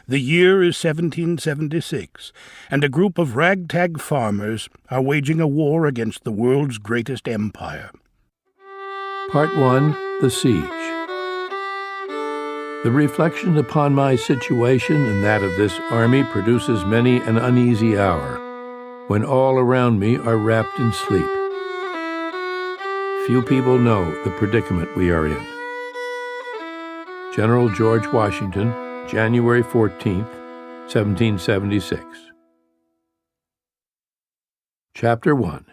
The year is 1776, and a group of ragtag farmers are waging a war against the world's greatest empire. Part 1. The Siege. The reflection upon my situation and that of this army produces many an uneasy hour, when all around me are wrapped in sleep. Few people know the predicament we are in. General George Washington, January 14, 1776. Chapter 1.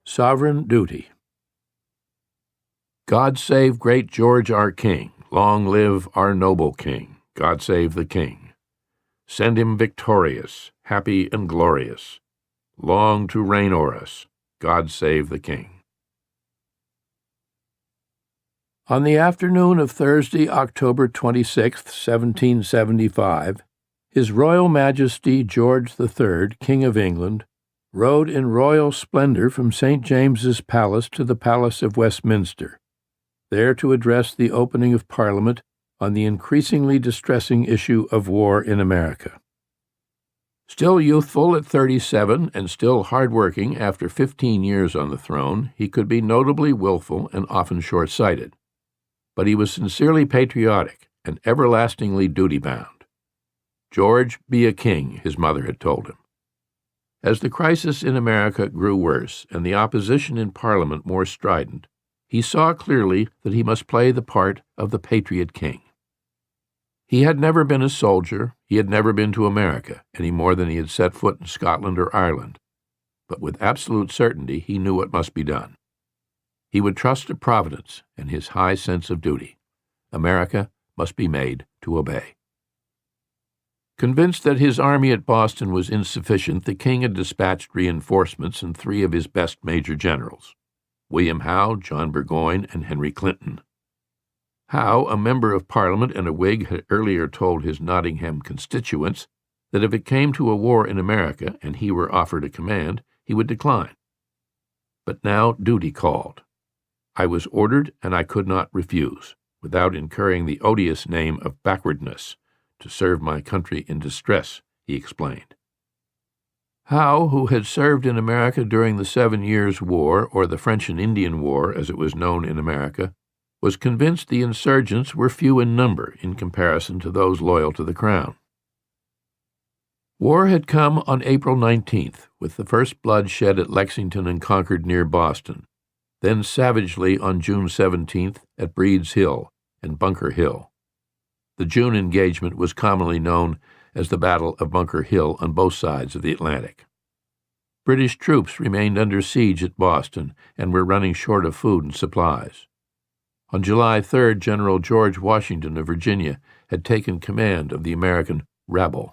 Sovereign Duty. God save great George our King. Long live our noble King. God save the King. Send him victorious, happy and glorious. Long to reign o'er us. God save the King. On the afternoon of Thursday, October 26, 1775, His Royal Majesty George III, King of England, rode in royal splendor from St. James's Palace to the Palace of Westminster, there to address the opening of Parliament on the increasingly distressing issue of war in America. Still youthful at 37 and still hard-working after 15 years on the throne, he could be notably willful and often short-sighted. But he was sincerely patriotic and everlastingly duty-bound. George, be a king, his mother had told him. As the crisis in America grew worse and the opposition in Parliament more strident, he saw clearly that he must play the part of the patriot king. He had never been a soldier, he had never been to America, any more than he had set foot in Scotland or Ireland. But with absolute certainty he knew what must be done. He would trust to Providence and his high sense of duty. America must be made to obey. Convinced that his army at Boston was insufficient, the king had dispatched reinforcements and 3 of his best major generals, William Howe, John Burgoyne, and Henry Clinton. Howe, a member of Parliament and a Whig, had earlier told his Nottingham constituents that if it came to a war in America and he were offered a command, he would decline. But now duty called. I was ordered, and I could not refuse, without incurring the odious name of backwardness, to serve my country in distress, he explained. Howe, who had served in America during the 7 Years' War, or the French and Indian War as it was known in America, was convinced the insurgents were few in number in comparison to those loyal to the Crown. War had come on April 19th, with the first blood shed at Lexington and Concord near Boston, then savagely on June 17th at Breed's Hill and Bunker Hill. The June engagement was commonly known as the Battle of Bunker Hill on both sides of the Atlantic. British troops remained under siege at Boston and were running short of food and supplies. On July 3rd, General George Washington of Virginia had taken command of the American rabble.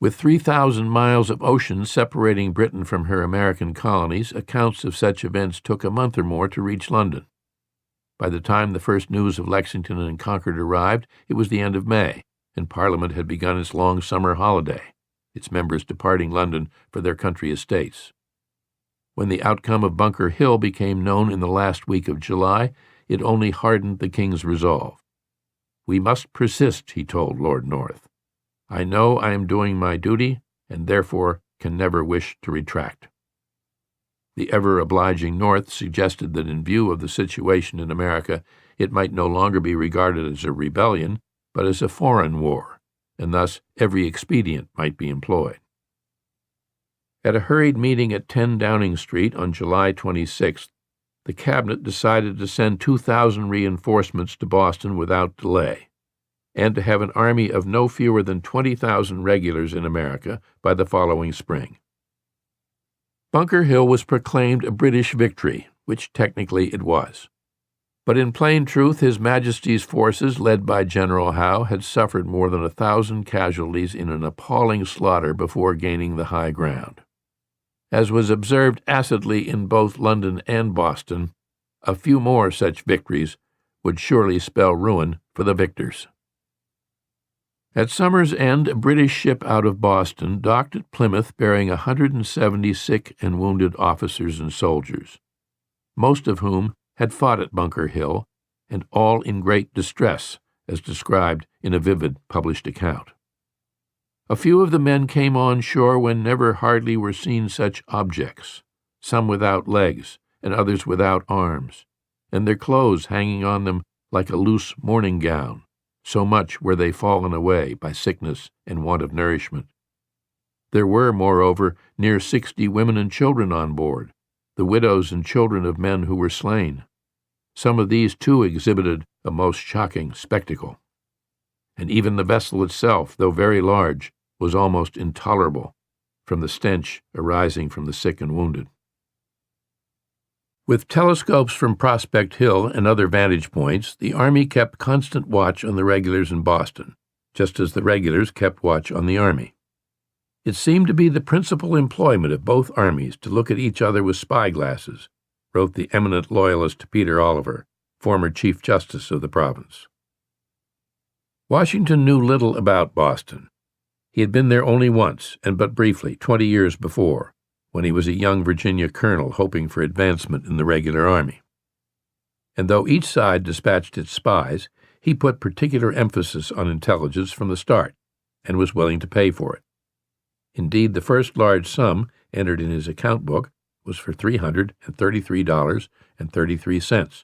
With 3,000 miles of ocean separating Britain from her American colonies, accounts of such events took a month or more to reach London. By the time the first news of Lexington and Concord arrived, it was the end of May, and Parliament had begun its long summer holiday, its members departing London for their country estates. When the outcome of Bunker Hill became known in the last week of July, it only hardened the king's resolve. We must persist, he told Lord North. I know I am doing my duty, and therefore can never wish to retract. The ever-obliging North suggested that in view of the situation in America, it might no longer be regarded as a rebellion, but as a foreign war, and thus every expedient might be employed. At a hurried meeting at 10 Downing Street on July 26th, the Cabinet decided to send 2,000 reinforcements to Boston without delay, and to have an army of no fewer than 20,000 regulars in America by the following spring. Bunker Hill was proclaimed a British victory, which technically it was. But in plain truth, His Majesty's forces, led by General Howe, had suffered more than 1,000 casualties in an appalling slaughter before gaining the high ground. As was observed acidly in both London and Boston, a few more such victories would surely spell ruin for the victors. At summer's end, a British ship out of Boston docked at Plymouth bearing 170 sick and wounded officers and soldiers, most of whom had fought at Bunker Hill, and all in great distress as described in a vivid published account. A few of the men came on shore when never hardly were seen such objects, some without legs and others without arms, and their clothes hanging on them like a loose morning gown, so much were they fallen away by sickness and want of nourishment. There were, moreover, near 60 women and children on board, the widows and children of men who were slain. Some of these, too, exhibited a most shocking spectacle. And even the vessel itself, though very large, was almost intolerable from the stench arising from the sick and wounded. With telescopes from Prospect Hill and other vantage points, the Army kept constant watch on the regulars in Boston, just as the regulars kept watch on the Army. It seemed to be the principal employment of both armies to look at each other with spyglasses, wrote the eminent loyalist Peter Oliver, former Chief Justice of the province. Washington knew little about Boston. He had been there only once, and but briefly, 20 years before, when he was a young Virginia colonel hoping for advancement in the regular army. And though each side dispatched its spies, he put particular emphasis on intelligence from the start, and was willing to pay for it. Indeed, the first large sum entered in his account book was for $333.33,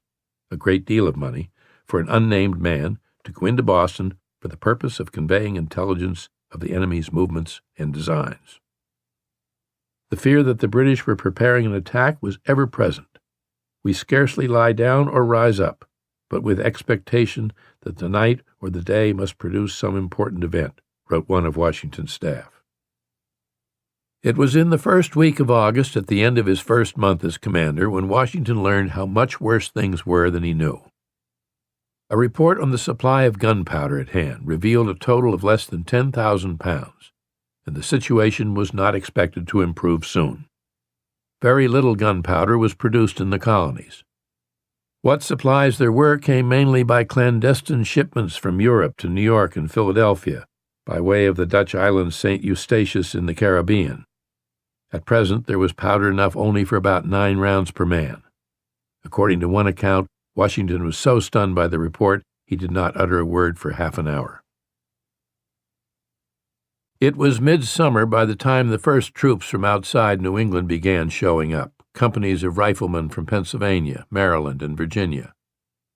a great deal of money, for an unnamed man to go into Boston for the purpose of conveying intelligence of the enemy's movements and designs. The fear that the British were preparing an attack was ever present. We scarcely lie down or rise up, but with expectation that the night or the day must produce some important event, wrote one of Washington's staff. It was in the first week of August, at the end of his first month as commander, when Washington learned how much worse things were than he knew. A report on the supply of gunpowder at hand revealed a total of less than 10,000 pounds, and the situation was not expected to improve soon. Very little gunpowder was produced in the colonies. What supplies there were came mainly by clandestine shipments from Europe to New York and Philadelphia, by way of the Dutch island St. Eustatius in the Caribbean. At present, there was powder enough only for about 9 rounds per man. According to one account, Washington was so stunned by the report he did not utter a word for half an hour. It was midsummer by the time the first troops from outside New England began showing up, companies of riflemen from Pennsylvania, Maryland, and Virginia.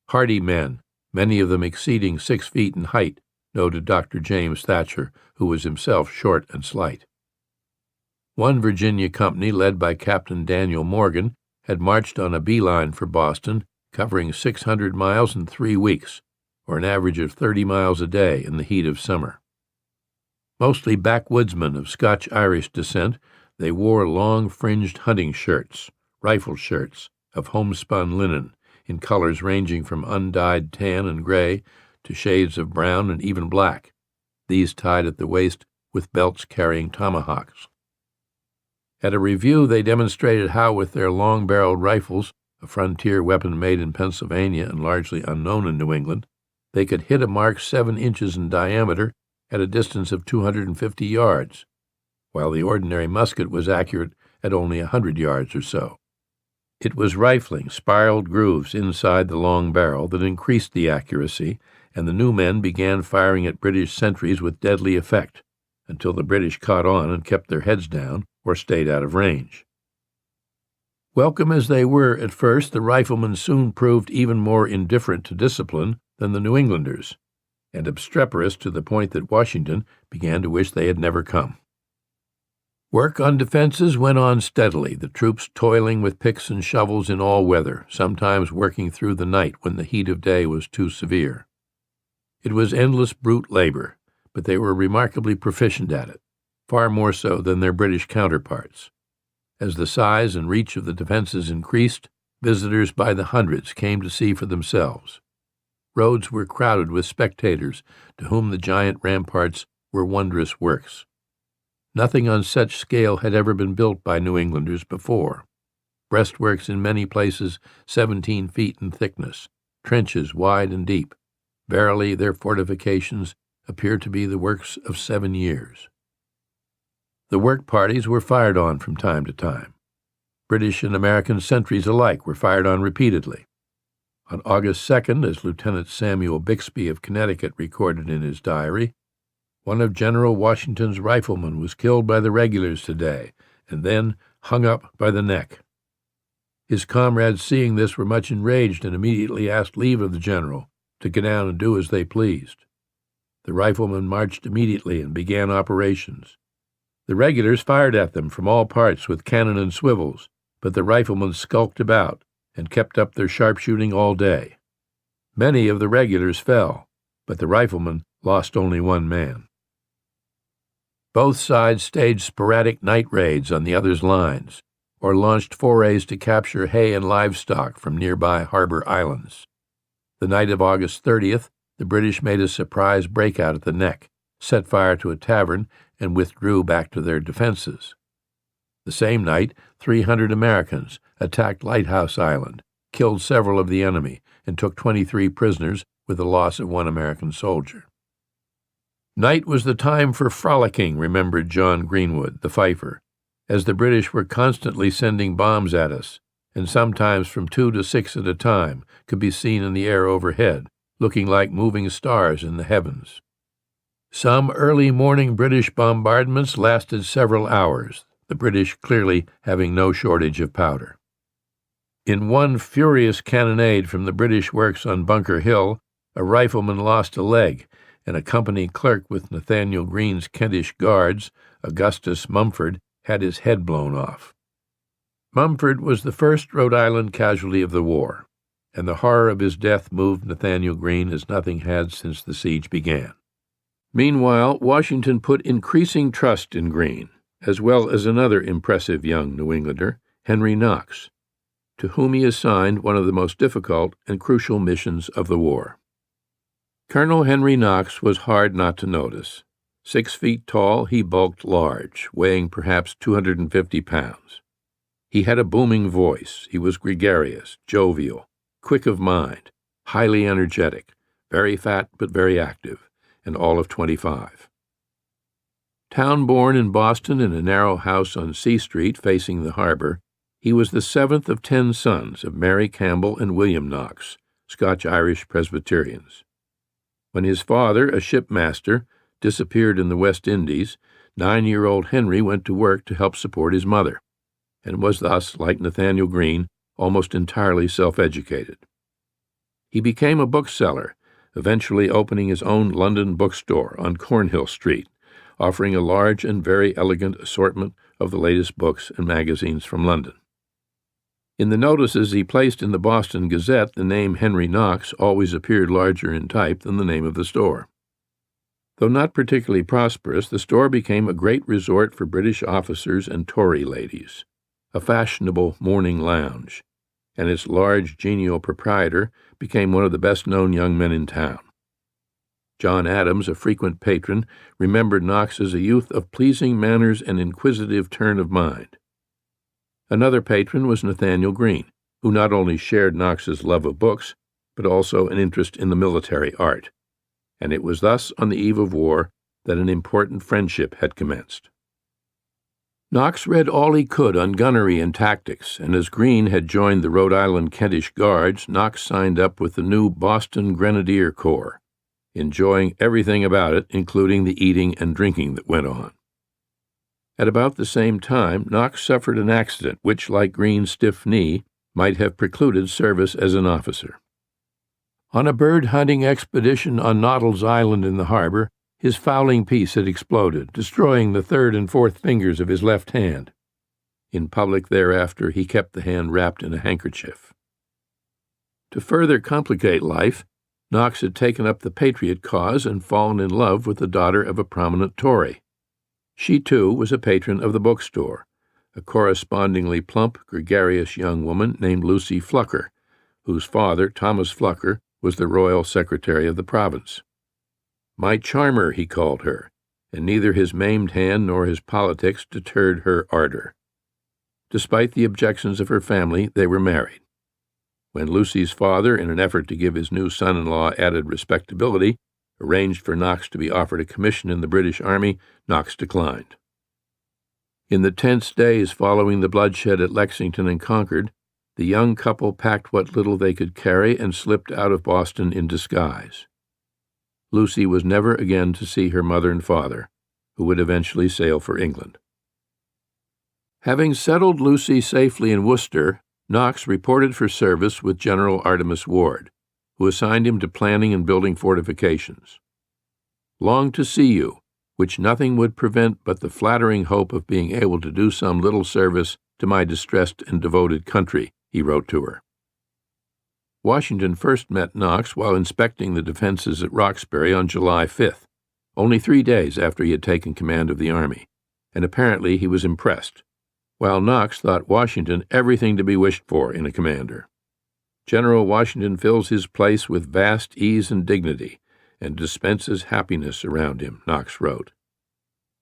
Hardy men, many of them exceeding 6 feet in height, noted Dr. James Thatcher, who was himself short and slight. One Virginia company, led by Captain Daniel Morgan, had marched on a beeline for Boston, covering 600 miles in 3 weeks, or an average of 30 miles a day in the heat of summer. Mostly backwoodsmen of Scotch-Irish descent, they wore long fringed hunting shirts, rifle shirts, of homespun linen, in colors ranging from undyed tan and gray to shades of brown and even black, these tied at the waist with belts carrying tomahawks. At a review, they demonstrated how, with their long-barreled rifles, a frontier weapon made in Pennsylvania and largely unknown in New England, they could hit a mark 7 inches in diameter at a distance of 250 yards, while the ordinary musket was accurate at only 100 yards or so. It was rifling spiraled grooves inside the long barrel that increased the accuracy, and the new men began firing at British sentries with deadly effect, until the British caught on and kept their heads down or stayed out of range. Welcome as they were at first, the riflemen soon proved even more indifferent to discipline than the New Englanders, and obstreperous to the point that Washington began to wish they had never come. Work on defenses went on steadily, the troops toiling with picks and shovels in all weather, sometimes working through the night when the heat of day was too severe. It was endless brute labor, but they were remarkably proficient at it, far more so than their British counterparts. As the size and reach of the defenses increased, visitors by the hundreds came to see for themselves. Roads were crowded with spectators to whom the giant ramparts were wondrous works. Nothing on such scale had ever been built by New Englanders before. Breastworks in many places 17 feet in thickness, trenches wide and deep. Verily, their fortifications appeared to be the works of 7 years. The work parties were fired on from time to time. British and American sentries alike were fired on repeatedly. On August 2nd, as Lieutenant Samuel Bixby of Connecticut recorded in his diary, one of General Washington's riflemen was killed by the regulars today, and then hung up by the neck. His comrades, seeing this, were much enraged and immediately asked leave of the general to get down and do as they pleased. The riflemen marched immediately and began operations. The regulars fired at them from all parts with cannon and swivels, but the riflemen skulked about and kept up their sharpshooting all day. Many of the regulars fell, but the riflemen lost only one man. Both sides staged sporadic night raids on the other's lines, or launched forays to capture hay and livestock from nearby harbor islands. The night of August 30th, the British made a surprise breakout at the Neck, set fire to a tavern, and withdrew back to their defenses. The same night, 300 Americans attacked Lighthouse Island, killed several of the enemy, and took 23 prisoners with the loss of one American soldier. Night was the time for frolicking, remembered John Greenwood, the fifer, as the British were constantly sending bombs at us, and sometimes from 2 to 6 at a time could be seen in the air overhead, looking like moving stars in the heavens. Some early morning British bombardments lasted several hours, the British clearly having no shortage of powder. In one furious cannonade from the British works on Bunker Hill, a rifleman lost a leg, and a company clerk with Nathaniel Greene's Kentish Guards, Augustus Mumford, had his head blown off. Mumford was the first Rhode Island casualty of the war, and the horror of his death moved Nathaniel Greene as nothing had since the siege began. Meanwhile, Washington put increasing trust in Greene, as well as another impressive young New Englander, Henry Knox, to whom he assigned one of the most difficult and crucial missions of the war. Colonel Henry Knox was hard not to notice. 6 feet tall, he bulked large, weighing perhaps 250 pounds. He had a booming voice. He was gregarious, jovial, quick of mind, highly energetic, very fat but very active, and all of 25. Town-born in Boston in a narrow house on C Street facing the harbor, he was the 7th of 10 sons of Mary Campbell and William Knox, Scotch-Irish Presbyterians. When his father, a shipmaster, disappeared in the West Indies, 9-year-old Henry went to work to help support his mother, and was thus, like Nathaniel Greene, almost entirely self-educated. He became a bookseller, eventually opening his own London bookstore on Cornhill Street, offering a large and very elegant assortment of the latest books and magazines from London. In the notices he placed in the Boston Gazette, the name Henry Knox always appeared larger in type than the name of the store. Though not particularly prosperous, the store became a great resort for British officers and Tory ladies, a fashionable morning lounge, and its large, genial proprietor became one of the best-known young men in town. John Adams, a frequent patron, remembered Knox as a youth of pleasing manners and inquisitive turn of mind. Another patron was Nathaniel Greene, who not only shared Knox's love of books, but also an interest in the military art, and it was thus on the eve of war that an important friendship had commenced. Knox read all he could on gunnery and tactics, and as Greene had joined the Rhode Island Kentish Guards, Knox signed up with the new Boston Grenadier Corps, enjoying everything about it, including the eating and drinking that went on. At about the same time, Knox suffered an accident which, like Greene's stiff knee, might have precluded service as an officer. On a bird-hunting expedition on Noddle's Island in the harbor, his fowling piece had exploded, destroying the 3rd and 4th fingers of his left hand. In public thereafter, he kept the hand wrapped in a handkerchief. To further complicate life, Knox had taken up the patriot cause and fallen in love with the daughter of a prominent Tory. She, too, was a patron of the bookstore, a correspondingly plump, gregarious young woman named Lucy Flucker, whose father, Thomas Flucker, was the royal secretary of the province. My charmer, he called her, and neither his maimed hand nor his politics deterred her ardor. Despite the objections of her family, they were married. When Lucy's father, in an effort to give his new son-in-law added respectability, arranged for Knox to be offered a commission in the British Army, Knox declined. In the tense days following the bloodshed at Lexington and Concord, the young couple packed what little they could carry and slipped out of Boston in disguise. Lucy was never again to see her mother and father, who would eventually sail for England. Having settled Lucy safely in Worcester, Knox reported for service with General Artemus Ward, who assigned him to planning and building fortifications. "Long to see you, which nothing would prevent but the flattering hope of being able to do some little service to my distressed and devoted country," he wrote to her. Washington first met Knox while inspecting the defenses at Roxbury on July 5th, only 3 days after he had taken command of the army, and apparently he was impressed, while Knox thought Washington everything to be wished for in a commander. "General Washington fills his place with vast ease and dignity, and dispenses happiness around him," Knox wrote.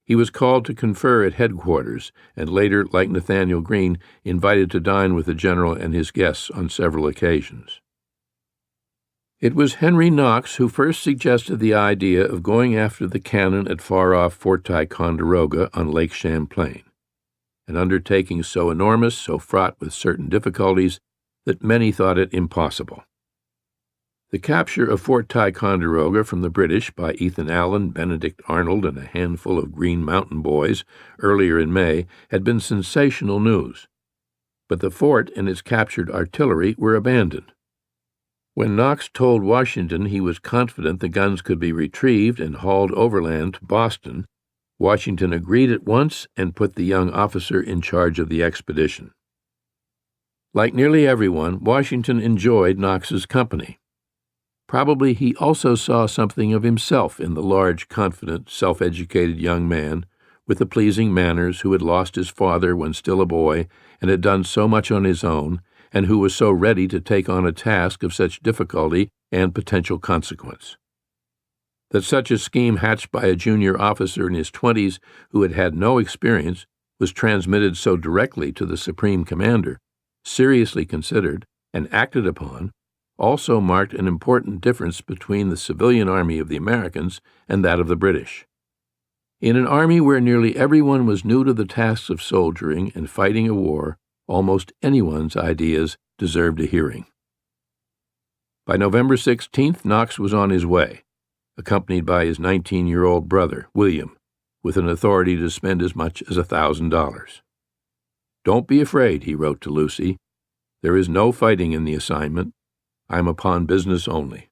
He was called to confer at headquarters, and later, like Nathanael Greene, invited to dine with the general and his guests on several occasions. It was Henry Knox who first suggested the idea of going after the cannon at far-off Fort Ticonderoga on Lake Champlain, an undertaking so enormous, so fraught with certain difficulties, that many thought it impossible. The capture of Fort Ticonderoga from the British by Ethan Allen, Benedict Arnold, and a handful of Green Mountain Boys earlier in May had been sensational news, but the fort and its captured artillery were abandoned. When Knox told Washington he was confident the guns could be retrieved and hauled overland to Boston, Washington agreed at once and put the young officer in charge of the expedition. Like nearly everyone, Washington enjoyed Knox's company. Probably he also saw something of himself in the large, confident, self-educated young man with the pleasing manners who had lost his father when still a boy and had done so much on his own, and who was so ready to take on a task of such difficulty and potential consequence. That such a scheme hatched by a junior officer in his 20s who had had no experience was transmitted so directly to the Supreme Commander, seriously considered, and acted upon, also marked an important difference between the civilian army of the Americans and that of the British. In an army where nearly everyone was new to the tasks of soldiering and fighting a war, almost anyone's ideas deserved a hearing. By November 16th, Knox was on his way, accompanied by his 19-year-old brother, William, with an authority to spend as much as $1,000. "Don't be afraid," he wrote to Lucy. "There is no fighting in the assignment. I am upon business only."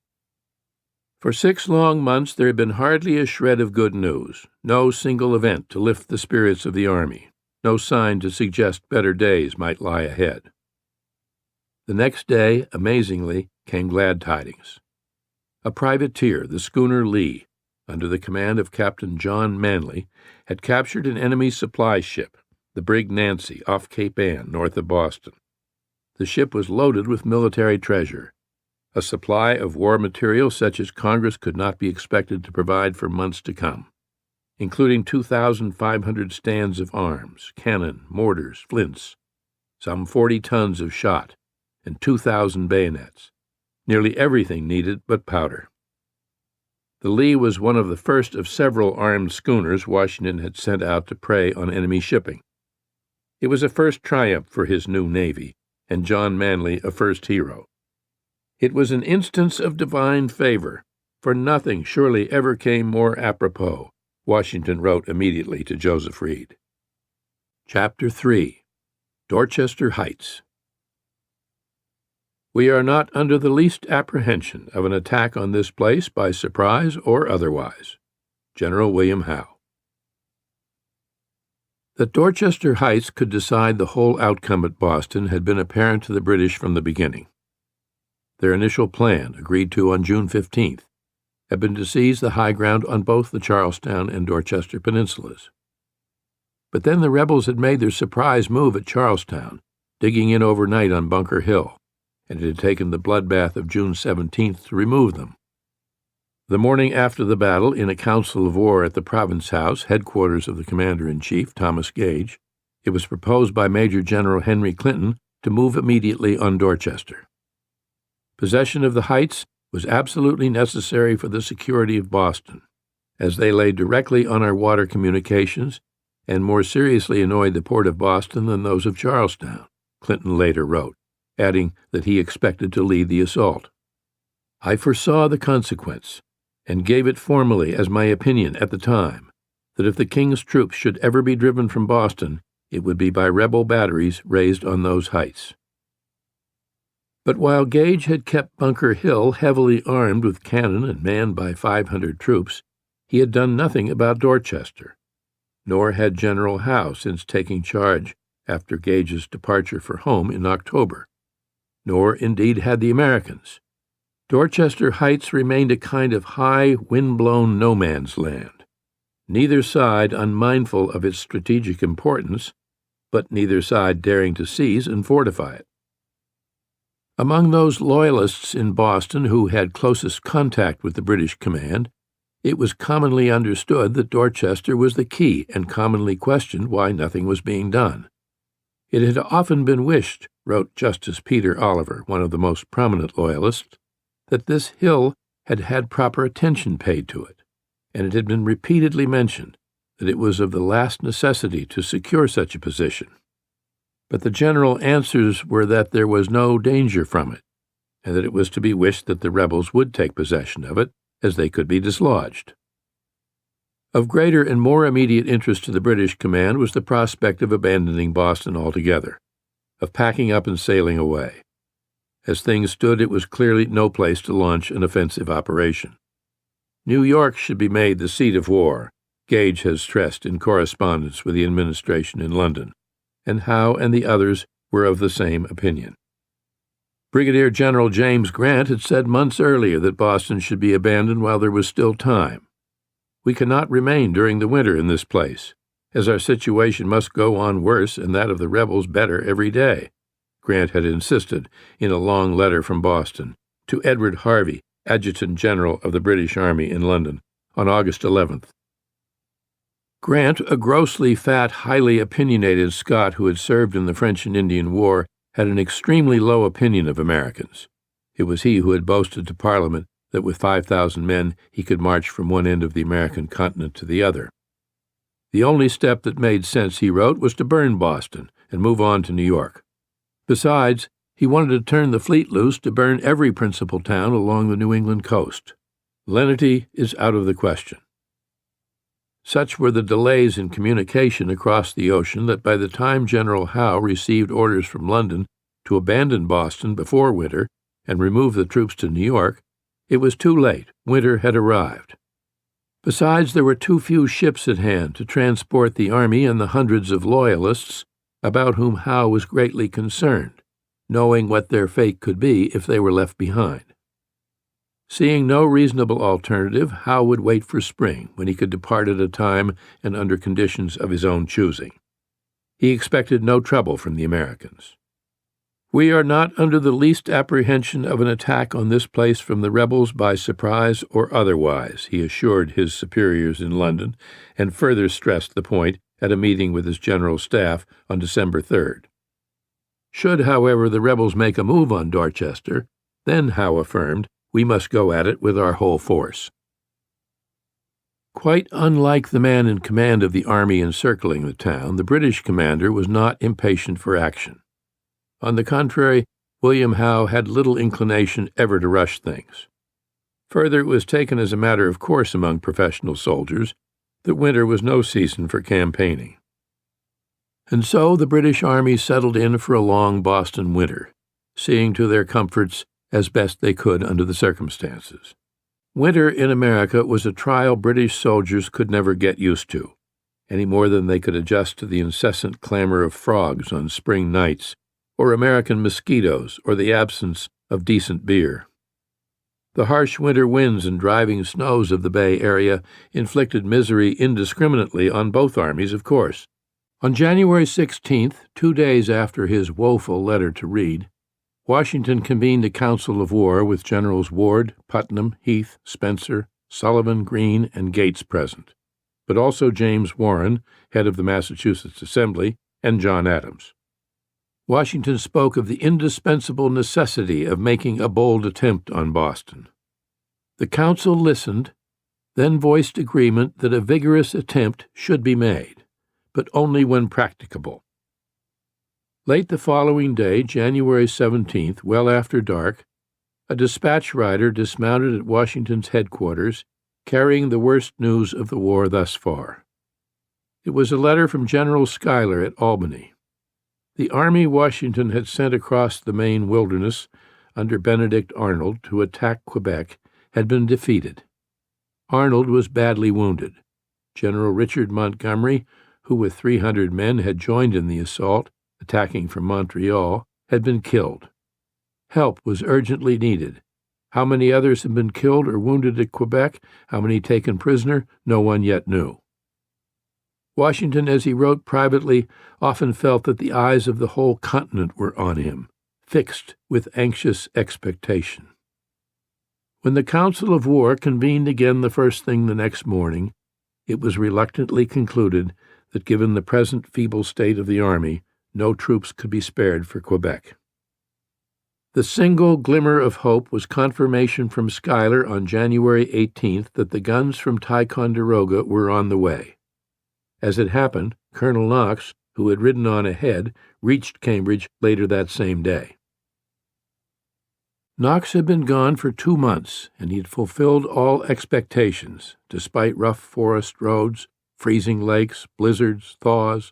For 6 long months there had been hardly a shred of good news, no single event to lift the spirits of the army, no sign to suggest better days might lie ahead. The next day, amazingly, came glad tidings. A privateer, the schooner Lee, under the command of Captain John Manley, had captured an enemy supply ship, the brig Nancy, off Cape Ann, north of Boston. The ship was loaded with military treasure, a supply of war material such as Congress could not be expected to provide for months to come, including 2,500 stands of arms, cannon, mortars, flints, some 40 tons of shot, and 2,000 bayonets, nearly everything needed but powder. The Lee was one of the first of several armed schooners Washington had sent out to prey on enemy shipping. It was a first triumph for his new navy, and John Manley a first hero. It was an instance of divine favor, for nothing surely ever came more apropos, Washington wrote immediately to Joseph Reed. Chapter 3. Dorchester Heights. "We are not under the least apprehension of an attack on this place by surprise or otherwise." General William Howe. That Dorchester Heights could decide the whole outcome at Boston had been apparent to the British from the beginning. Their initial plan, agreed to on June 15th, had been to seize the high ground on both the Charlestown and Dorchester peninsulas. But then the rebels had made their surprise move at Charlestown, digging in overnight on Bunker Hill, and it had taken the bloodbath of June 17th to remove them. The morning after the battle, in a council of war at the Province House, headquarters of the Commander-in-Chief, Thomas Gage, it was proposed by Major General Henry Clinton to move immediately on Dorchester. Possession of the heights was absolutely necessary for the security of Boston, as they lay directly on our water communications and more seriously annoyed the port of Boston than those of Charlestown, Clinton later wrote. adding that he expected to lead the assault. I foresaw the consequence, and gave it formally as my opinion at the time, that if the King's troops should ever be driven from Boston, it would be by rebel batteries raised on those heights. But while Gage had kept Bunker Hill heavily armed with cannon and manned by 500 troops, he had done nothing about Dorchester, nor had General Howe since taking charge after Gage's departure for home in October, nor indeed had the Americans. Dorchester Heights remained a kind of high, wind-blown no-man's land, neither side unmindful of its strategic importance, but neither side daring to seize and fortify it. Among those Loyalists in Boston who had closest contact with the British command, it was commonly understood that Dorchester was the key and commonly questioned why nothing was being done. It had often been wished, wrote Justice Peter Oliver, one of the most prominent Loyalists, that this hill had had proper attention paid to it, and it had been repeatedly mentioned that it was of the last necessity to secure such a position. But the general answers were that there was no danger from it, and that it was to be wished that the rebels would take possession of it, as they could be dislodged. Of greater and more immediate interest to the British command was the prospect of abandoning Boston altogether, of packing up and sailing away. As things stood, it was clearly no place to launch an offensive operation. New York should be made the seat of war, Gage has stressed in correspondence with the administration in London, and Howe and the others were of the same opinion. Brigadier General James Grant had said months earlier that Boston should be abandoned while there was still time. We cannot remain during the winter in this place, as our situation must go on worse and that of the rebels better every day, Grant had insisted in a long letter from Boston to Edward Harvey, Adjutant General of the British Army in London, on August 11th. Grant, a grossly fat, highly opinionated Scot who had served in the French and Indian War, had an extremely low opinion of Americans. It was he who had boasted to Parliament that with 5,000 men he could march from one end of the American continent to the other. The only step that made sense, he wrote, was to burn Boston and move on to New York. Besides, he wanted to turn the fleet loose to burn every principal town along the New England coast. Lenity is out of the question. Such were the delays in communication across the ocean that by the time General Howe received orders from London to abandon Boston before winter and remove the troops to New York, it was too late. Winter had arrived. Besides, there were too few ships at hand to transport the army and the hundreds of Loyalists about whom Howe was greatly concerned, knowing what their fate could be if they were left behind. Seeing no reasonable alternative, Howe would wait for spring, when he could depart at a time and under conditions of his own choosing. He expected no trouble from the Americans. "We are not under the least apprehension of an attack on this place from the rebels by surprise or otherwise," he assured his superiors in London, and further stressed the point at a meeting with his general staff on December 3rd. Should, however, the rebels make a move on Dorchester, then, Howe affirmed, we must go at it with our whole force. Quite unlike the man in command of the army encircling the town, the British commander was not impatient for action. On the contrary, William Howe had little inclination ever to rush things. Further, it was taken as a matter of course among professional soldiers that winter was no season for campaigning. And so the British army settled in for a long Boston winter, seeing to their comforts as best they could under the circumstances. Winter in America was a trial British soldiers could never get used to, any more than they could adjust to the incessant clamor of frogs on spring nights, or American mosquitoes, or the absence of decent beer. The harsh winter winds and driving snows of the Bay Area inflicted misery indiscriminately on both armies, of course. On January 16th, 2 days after his woeful letter to Reed, Washington convened a council of war with Generals Ward, Putnam, Heath, Spencer, Sullivan, Greene, and Gates present, but also James Warren, head of the Massachusetts Assembly, and John Adams. Washington spoke of the indispensable necessity of making a bold attempt on Boston. The council listened, then voiced agreement that a vigorous attempt should be made, but only when practicable. Late the following day, January 17th, well after dark, a dispatch rider dismounted at Washington's headquarters, carrying the worst news of the war thus far. It was a letter from General Schuyler at Albany. The army Washington had sent across the Maine wilderness under Benedict Arnold to attack Quebec had been defeated. Arnold was badly wounded. General Richard Montgomery, who with 300 men had joined in the assault, attacking from Montreal, had been killed. Help was urgently needed. How many others had been killed or wounded at Quebec, how many taken prisoner, no one yet knew. Washington, as he wrote privately, often felt that the eyes of the whole continent were on him, fixed with anxious expectation. When the Council of War convened again the first thing the next morning, it was reluctantly concluded that, given the present feeble state of the army, no troops could be spared for Quebec. The single glimmer of hope was confirmation from Schuyler on January 18th that the guns from Ticonderoga were on the way. As it happened, Colonel Knox, who had ridden on ahead, reached Cambridge later that same day. Knox had been gone for 2 months, and he had fulfilled all expectations, despite rough forest roads, freezing lakes, blizzards, thaws,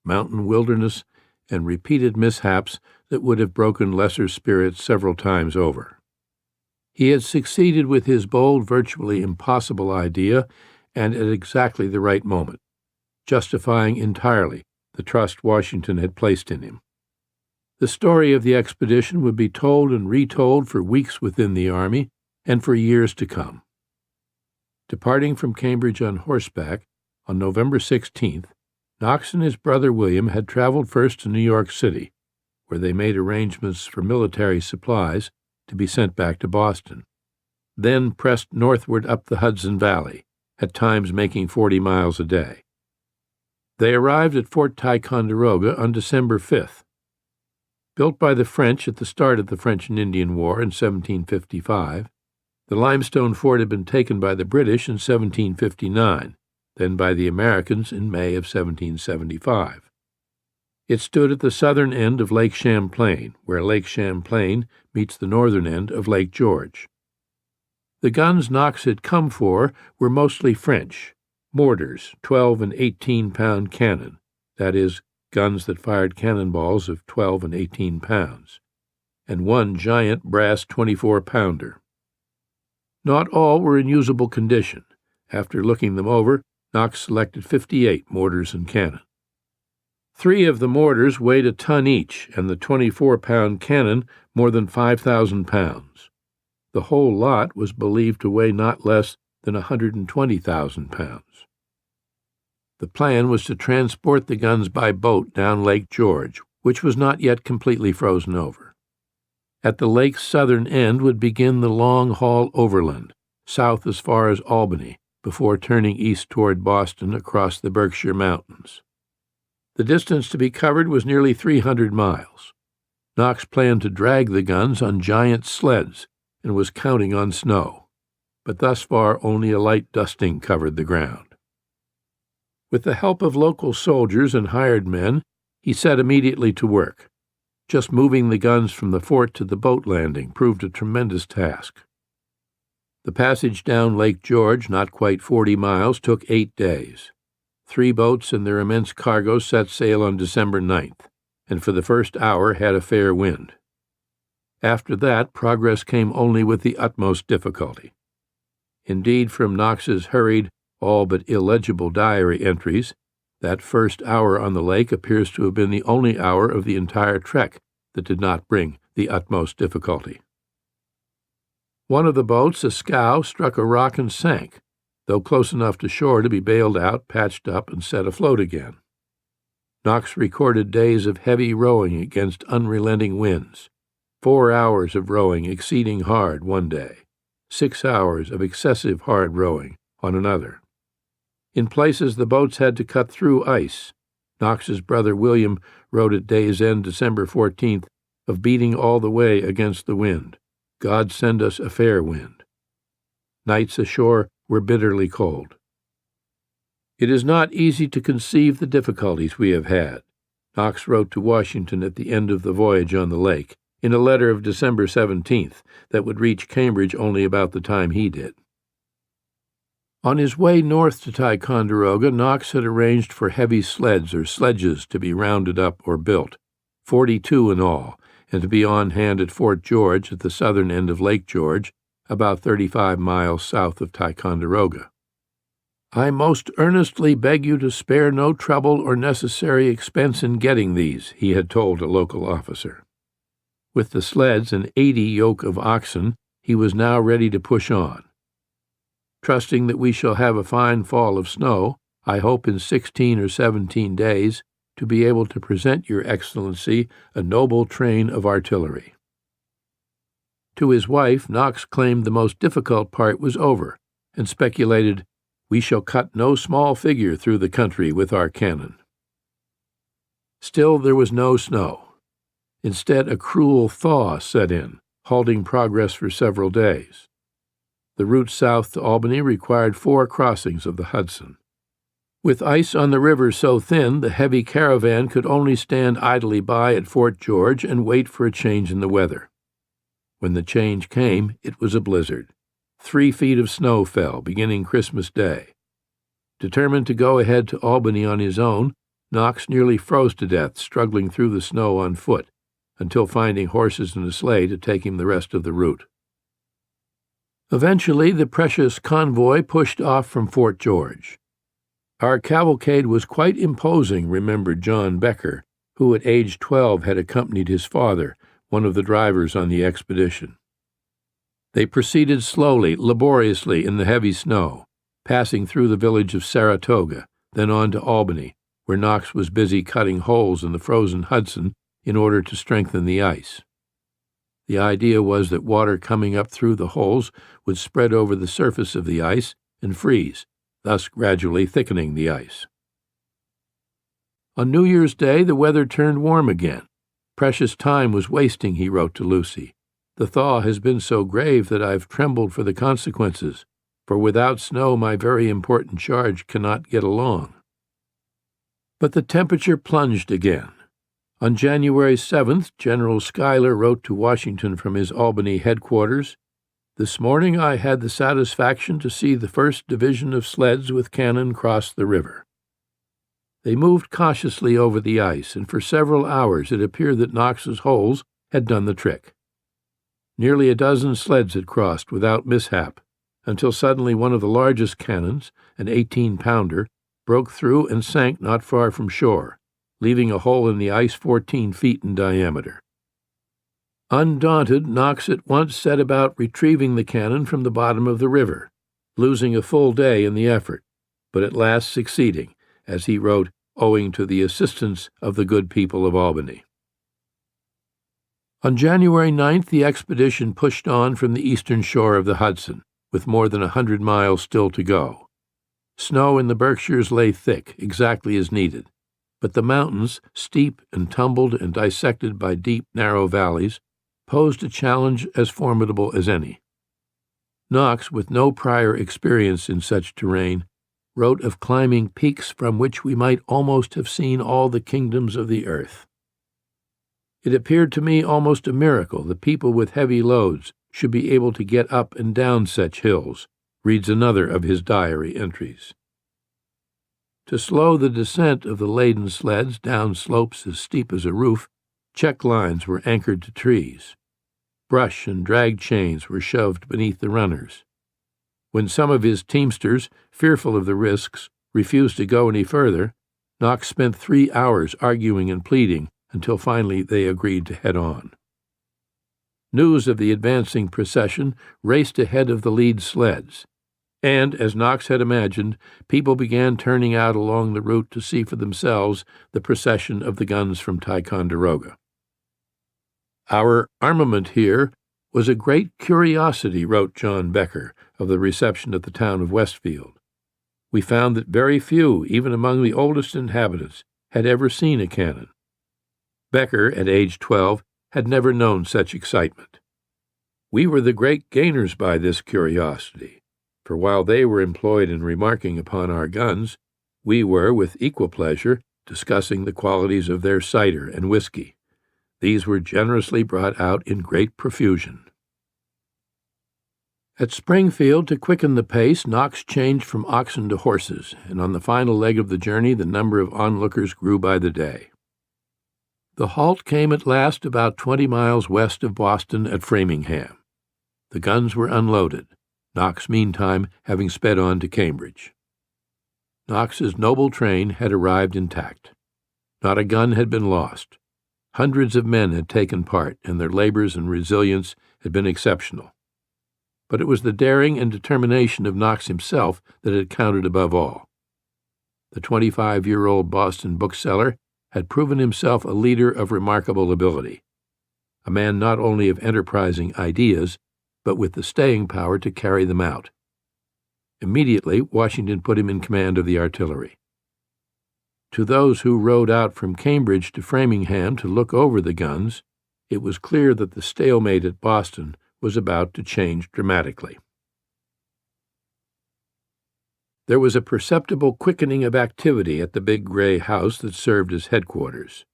mountain wilderness, and repeated mishaps that would have broken lesser spirits several times over. He had succeeded with his bold, virtually impossible idea, and at exactly the right moment, justifying entirely the trust Washington had placed in him. The story of the expedition would be told and retold for weeks within the army and for years to come. Departing from Cambridge on horseback, on November 16th, Knox and his brother William had traveled first to New York City, where they made arrangements for military supplies to be sent back to Boston, then pressed northward up the Hudson Valley, at times making 40 miles a day. They arrived at Fort Ticonderoga on December 5th. Built by the French at the start of the French and Indian War in 1755, the limestone fort had been taken by the British in 1759, then by the Americans in May of 1775. It stood at the southern end of Lake Champlain, where Lake Champlain meets the northern end of Lake George. The guns Knox had come for were mostly French, mortars, 12 and 18-pound cannon, that is, guns that fired cannonballs of 12 and 18 pounds, and one giant brass 24-pounder. Not all were in usable condition. After looking them over, Knox selected 58 mortars and cannon. 3 of the mortars weighed a ton each, and the 24-pound cannon more than 5,000 pounds. The whole lot was believed to weigh not less than 120,000 pounds. The plan was to transport the guns by boat down Lake George, which was not yet completely frozen over. At the lake's southern end would begin the long haul overland, south as far as Albany, before turning east toward Boston across the Berkshire Mountains. The distance to be covered was nearly 300 miles. Knox planned to drag the guns on giant sleds and was counting on snow, but thus far only a light dusting covered the ground. With the help of local soldiers and hired men, he set immediately to work. Just moving the guns from the fort to the boat landing proved a tremendous task. The passage down Lake George, not quite 40 miles, took 8 days. 3 boats and their immense cargo set sail on December 9th, and for the first hour had a fair wind. After that, progress came only with the utmost difficulty. Indeed, from Knox's hurried, all but illegible diary entries, that first hour on the lake appears to have been the only hour of the entire trek that did not bring the utmost difficulty. One of the boats, a scow, struck a rock and sank, though close enough to shore to be bailed out, patched up, and set afloat again. Knox recorded days of heavy rowing against unrelenting winds, 4 hours of rowing exceeding hard one day, 6 hours of excessive hard rowing on another. In places the boats had to cut through ice. Knox's brother William wrote at day's end, December 14th, of beating all the way against the wind. God send us a fair wind. Nights ashore were bitterly cold. It is not easy to conceive the difficulties we have had. Knox wrote to Washington at the end of the voyage on the lake, in a letter of December 17th that would reach Cambridge only about the time he did. On his way north to Ticonderoga, Knox had arranged for heavy sleds or sledges to be rounded up or built, 42 in all, and to be on hand at Fort George at the southern end of Lake George, about 35 miles south of Ticonderoga. "I most earnestly beg you to spare no trouble or necessary expense in getting these," he had told a local officer. With the sleds and 80 yoke of oxen, he was now ready to push on. "Trusting that we shall have a fine fall of snow, I hope in 16 or 17 days to be able to present Your Excellency a noble train of artillery." To his wife, Knox claimed the most difficult part was over, and speculated, "We shall cut no small figure through the country with our cannon." Still there was no snow. Instead, a cruel thaw set in, halting progress for several days. The route south to Albany required 4 crossings of the Hudson. With ice on the river so thin, the heavy caravan could only stand idly by at Fort George and wait for a change in the weather. When the change came, it was a blizzard. 3 feet of snow fell, beginning Christmas Day. Determined to go ahead to Albany on his own, Knox nearly froze to death struggling through the snow on foot, until finding horses and a sleigh to take him the rest of the route. Eventually, the precious convoy pushed off from Fort George. "Our cavalcade was quite imposing," remembered John Becker, who at age 12 had accompanied his father, one of the drivers on the expedition. They proceeded slowly, laboriously in the heavy snow, passing through the village of Saratoga, then on to Albany, where Knox was busy cutting holes in the frozen Hudson in order to strengthen the ice. The idea was that water coming up through the holes would spread over the surface of the ice and freeze, thus gradually thickening the ice. On New Year's Day, the weather turned warm again. "Precious time was wasting," he wrote to Lucy. "The thaw has been so grave that I've trembled for the consequences, for without snow my very important charge cannot get along." But the temperature plunged again. On January 7th, General Schuyler wrote to Washington from his Albany headquarters, "This morning I had the satisfaction to see the 1st Division of sleds with cannon cross the river." They moved cautiously over the ice, and for several hours it appeared that Knox's holes had done the trick. Nearly a dozen sleds had crossed without mishap, until suddenly one of the largest cannons, an 18-pounder, broke through and sank not far from shore, leaving a hole in the ice 14 feet in diameter. Undaunted, Knox at once set about retrieving the cannon from the bottom of the river, losing a full day in the effort, but at last succeeding, as he wrote, owing to the assistance of the good people of Albany. On January 9th, the expedition pushed on from the eastern shore of the Hudson, with more than 100 miles still to go. Snow in the Berkshires lay thick, exactly as needed, but the mountains, steep and tumbled and dissected by deep, narrow valleys, posed a challenge as formidable as any. Knox, with no prior experience in such terrain, wrote of climbing peaks from which we might almost have seen all the kingdoms of the earth. "It appeared to me almost a miracle that people with heavy loads should be able to get up and down such hills," reads another of his diary entries. To slow the descent of the laden sleds down slopes as steep as a roof, check lines were anchored to trees. Brush and drag chains were shoved beneath the runners. When some of his teamsters, fearful of the risks, refused to go any further, Knox spent 3 hours arguing and pleading until finally they agreed to head on. News of the advancing procession raced ahead of the lead sleds, and, as Knox had imagined, people began turning out along the route to see for themselves the procession of the guns from Ticonderoga. "Our armament here was a great curiosity," wrote John Becker of the reception at the town of Westfield. "We found that very few, even among the oldest inhabitants, had ever seen a cannon." Becker, at age 12, had never known such excitement. "We were the great gainers by this curiosity, for while they were employed in remarking upon our guns, we were, with equal pleasure, discussing the qualities of their cider and whiskey. These were generously brought out in great profusion. At Springfield, to quicken the pace, Knox changed from oxen to horses, and on the final leg of the journey the number of onlookers grew by the day. The halt came at last about 20 miles west of Boston at Framingham. The guns were unloaded, Knox meantime having sped on to Cambridge. Knox's noble train had arrived intact. Not a gun had been lost. Hundreds of men had taken part, and their labors and resilience had been exceptional. But it was the daring and determination of Knox himself that had counted above all. The 25-year-old Boston bookseller had proven himself a leader of remarkable ability, a man not only of enterprising ideas, but with the staying power to carry them out. Immediately, Washington put him in command of the artillery. To those who rode out from Cambridge to Framingham to look over the guns, it was clear that the stalemate at Boston was about to change dramatically. There was a perceptible quickening of activity at the big gray house that served as headquarters.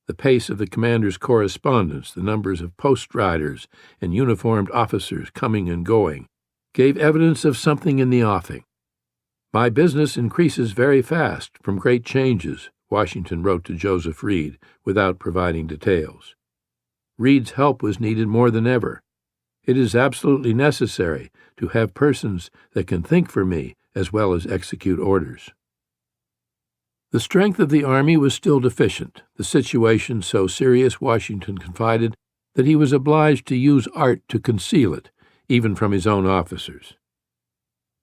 The pace of the commander's correspondence, the numbers of post-riders and uniformed officers coming and going, gave evidence of something in the offing. "My business increases very fast from great changes," Washington wrote to Joseph Reed, without providing details. Reed's help was needed more than ever. "It is absolutely necessary to have persons that can think for me as well as execute orders." The strength of the army was still deficient, the situation so serious, Washington confided, that he was obliged to use art to conceal it, even from his own officers.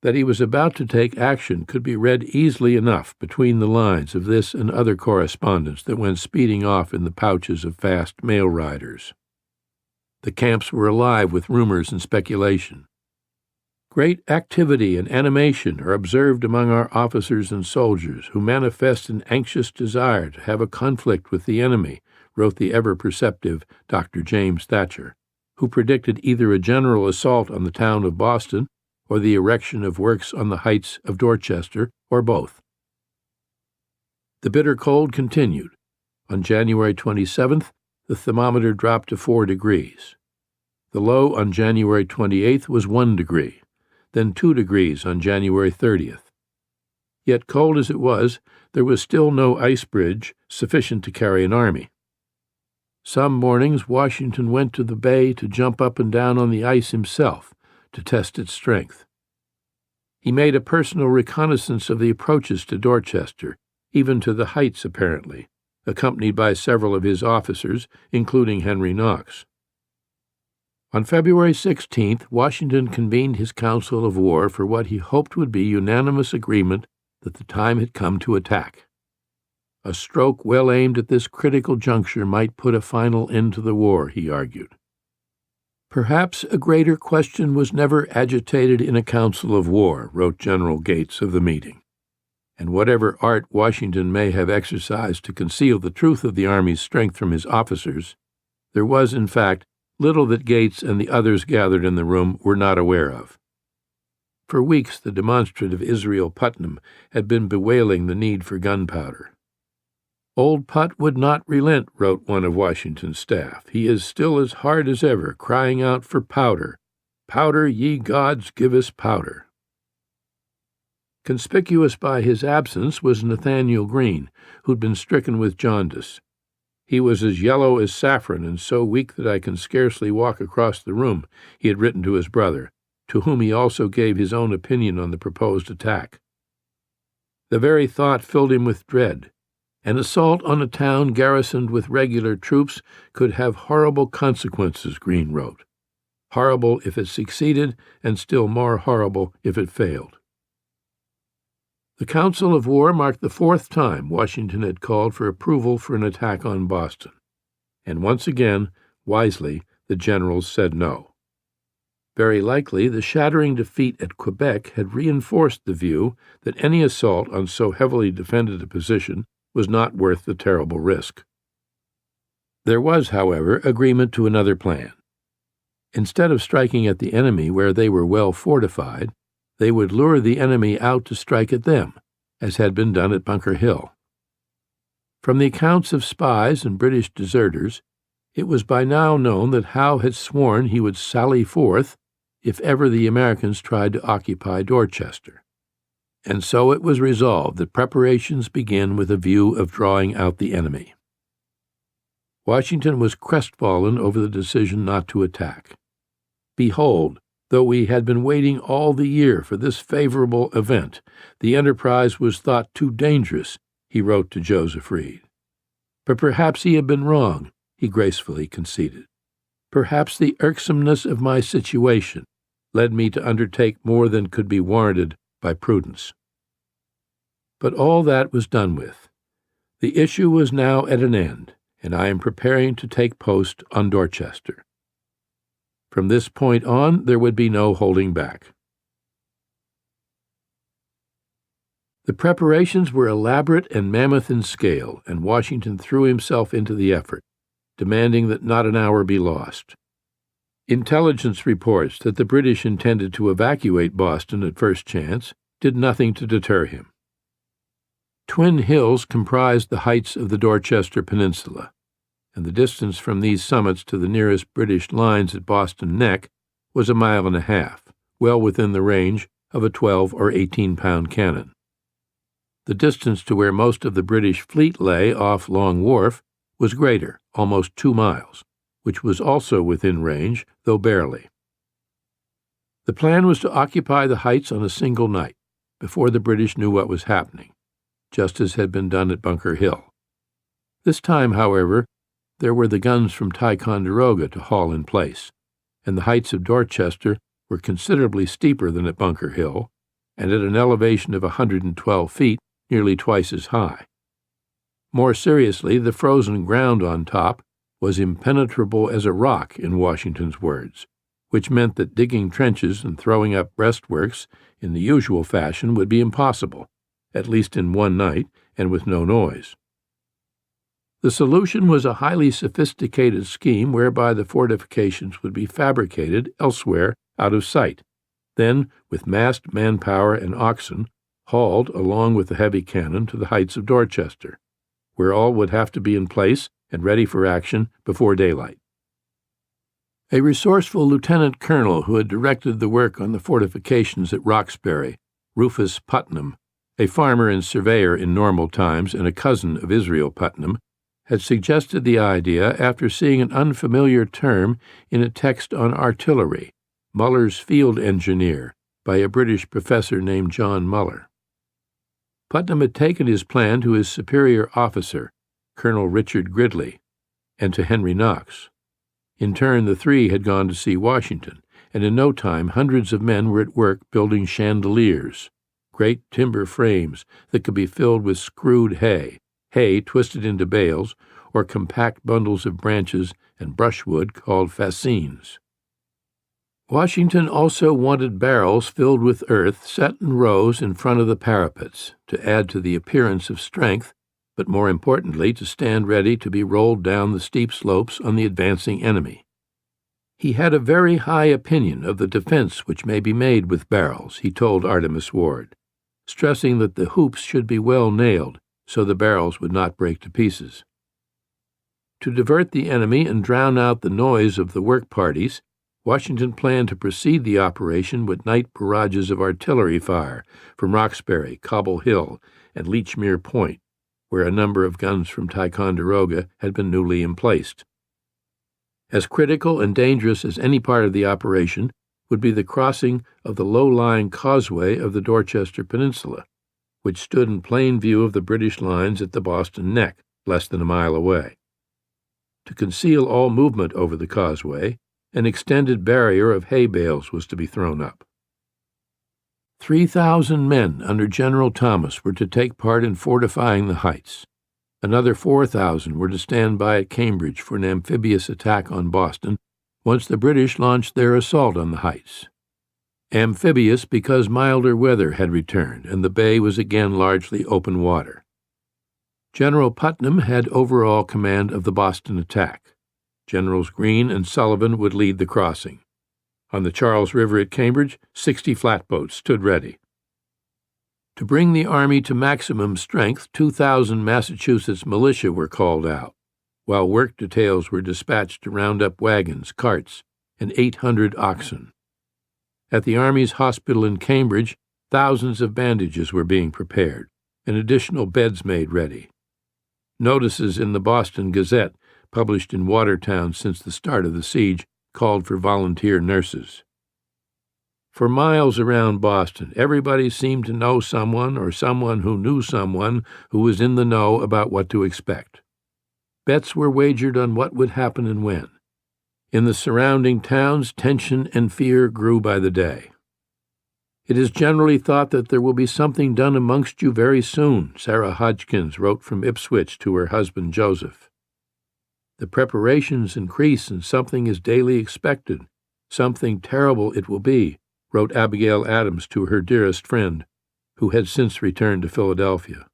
That he was about to take action could be read easily enough between the lines of this and other correspondence that went speeding off in the pouches of fast mail riders. The camps were alive with rumors and speculation. "Great activity and animation are observed among our officers and soldiers, who manifest an anxious desire to have a conflict with the enemy," wrote the ever-perceptive Dr. James Thatcher, who predicted either a general assault on the town of Boston or the erection of works on the heights of Dorchester, or both. The bitter cold continued. On January 27th, the thermometer dropped to 4 degrees. The low on January 28th was 1 degree, then 2 degrees on January 30th. Yet, cold as it was, there was still no ice bridge sufficient to carry an army. Some mornings Washington went to the bay to jump up and down on the ice himself to test its strength. He made a personal reconnaissance of the approaches to Dorchester, even to the heights apparently, accompanied by several of his officers, including Henry Knox. On February 16th, Washington convened his council of war for what he hoped would be unanimous agreement that the time had come to attack. A stroke well aimed at this critical juncture might put a final end to the war, he argued. "Perhaps a greater question was never agitated in a council of war," wrote General Gates of the meeting. And whatever art Washington may have exercised to conceal the truth of the Army's strength from his officers, there was, in fact, little that Gates and the others gathered in the room were not aware of. For weeks the demonstrative Israel Putnam had been bewailing the need for gunpowder. "Old Put would not relent," wrote one of Washington's staff. "He is still as hard as ever, crying out for powder. Powder, ye gods, give us powder." Conspicuous by his absence was Nathaniel Greene, who'd been stricken with jaundice. "He was as yellow as saffron and so weak that I can scarcely walk across the room," he had written to his brother, to whom he also gave his own opinion on the proposed attack. The very thought filled him with dread. An assault on a town garrisoned with regular troops could have horrible consequences, Greene wrote. Horrible if it succeeded, and still more horrible if it failed. The Council of War marked the 4th time Washington had called for approval for an attack on Boston. And once again, wisely, the generals said no. Very likely, the shattering defeat at Quebec had reinforced the view that any assault on so heavily defended a position was not worth the terrible risk. There was, however, agreement to another plan. Instead of striking at the enemy where they were well fortified, they would lure the enemy out to strike at them, as had been done at Bunker Hill. From the accounts of spies and British deserters, it was by now known that Howe had sworn he would sally forth if ever the Americans tried to occupy Dorchester. And so it was resolved that preparations begin with a view of drawing out the enemy. Washington was crestfallen over the decision not to attack. Behold, though we had been waiting all the year for this favorable event, the enterprise was thought too dangerous, he wrote to Joseph Reed. But perhaps he had been wrong, he gracefully conceded. Perhaps the irksomeness of my situation led me to undertake more than could be warranted by prudence. But all that was done with. The issue was now at an end, and I am preparing to take post on Dorchester. From this point on, there would be no holding back. The preparations were elaborate and mammoth in scale, and Washington threw himself into the effort, demanding that not an hour be lost. Intelligence reports that the British intended to evacuate Boston at first chance did nothing to deter him. Twin hills comprised the heights of the Dorchester Peninsula, and the distance from these summits to the nearest British lines at Boston Neck was 1.5 miles, well within the range of a 12 or 18-pound cannon. The distance to where most of the British fleet lay off Long Wharf was greater, almost 2 miles, which was also within range, though barely. The plan was to occupy the heights on a single night, before the British knew what was happening, just as had been done at Bunker Hill. This time, however, there were the guns from Ticonderoga to haul in place, and the heights of Dorchester were considerably steeper than at Bunker Hill, and at an elevation of 112 feet, nearly twice as high. More seriously, the frozen ground on top was impenetrable as a rock, in Washington's words, which meant that digging trenches and throwing up breastworks in the usual fashion would be impossible, at least in one night and with no noise. The solution was a highly sophisticated scheme whereby the fortifications would be fabricated elsewhere out of sight, then, with massed manpower and oxen, hauled along with the heavy cannon to the heights of Dorchester, where all would have to be in place and ready for action before daylight. A resourceful lieutenant colonel who had directed the work on the fortifications at Roxbury, Rufus Putnam, a farmer and surveyor in normal times and a cousin of Israel Putnam, had suggested the idea after seeing an unfamiliar term in a text on artillery, Muller's Field Engineer, by a British professor named John Muller. Putnam had taken his plan to his superior officer, Colonel Richard Gridley, and to Henry Knox. In turn, the three had gone to see Washington, and in no time hundreds of men were at work building chandeliers, great timber frames that could be filled with screwed hay twisted into bales, or compact bundles of branches and brushwood called fascines. Washington also wanted barrels filled with earth set in rows in front of the parapets to add to the appearance of strength, but more importantly to stand ready to be rolled down the steep slopes on the advancing enemy. He had a very high opinion of the defense which may be made with barrels, he told Artemus Ward, stressing that the hoops should be well nailed so the barrels would not break to pieces. To divert the enemy and drown out the noise of the work parties, Washington planned to precede the operation with night barrages of artillery fire from Roxbury, Cobble Hill, and Lechmere Point, where a number of guns from Ticonderoga had been newly emplaced. As critical and dangerous as any part of the operation would be the crossing of the low-lying causeway of the Dorchester Peninsula, which stood in plain view of the British lines at the Boston Neck, less than a mile away. To conceal all movement over the causeway, an extended barrier of hay bales was to be thrown up. 3,000 men under General Thomas were to take part in fortifying the heights. Another 4,000 were to stand by at Cambridge for an amphibious attack on Boston once the British launched their assault on the heights. Amphibious because milder weather had returned and the bay was again largely open water. General Putnam had overall command of the Boston attack. Generals Greene and Sullivan would lead the crossing. On the Charles River at Cambridge, 60 flatboats stood ready. To bring the Army to maximum strength, 2,000 Massachusetts militia were called out, while work details were dispatched to round up wagons, carts, and 800 oxen. At the Army's hospital in Cambridge, thousands of bandages were being prepared, and additional beds made ready. Notices in the Boston Gazette, published in Watertown since the start of the siege, called for volunteer nurses. For miles around Boston, everybody seemed to know someone or someone who knew someone who was in the know about what to expect. Bets were wagered on what would happen and when. In the surrounding towns, tension and fear grew by the day. "It is generally thought that there will be something done amongst you very soon," Sarah Hodgkins wrote from Ipswich to her husband Joseph. "The preparations increase and something is daily expected. Something terrible it will be," wrote Abigail Adams to her dearest friend, who had since returned to Philadelphia.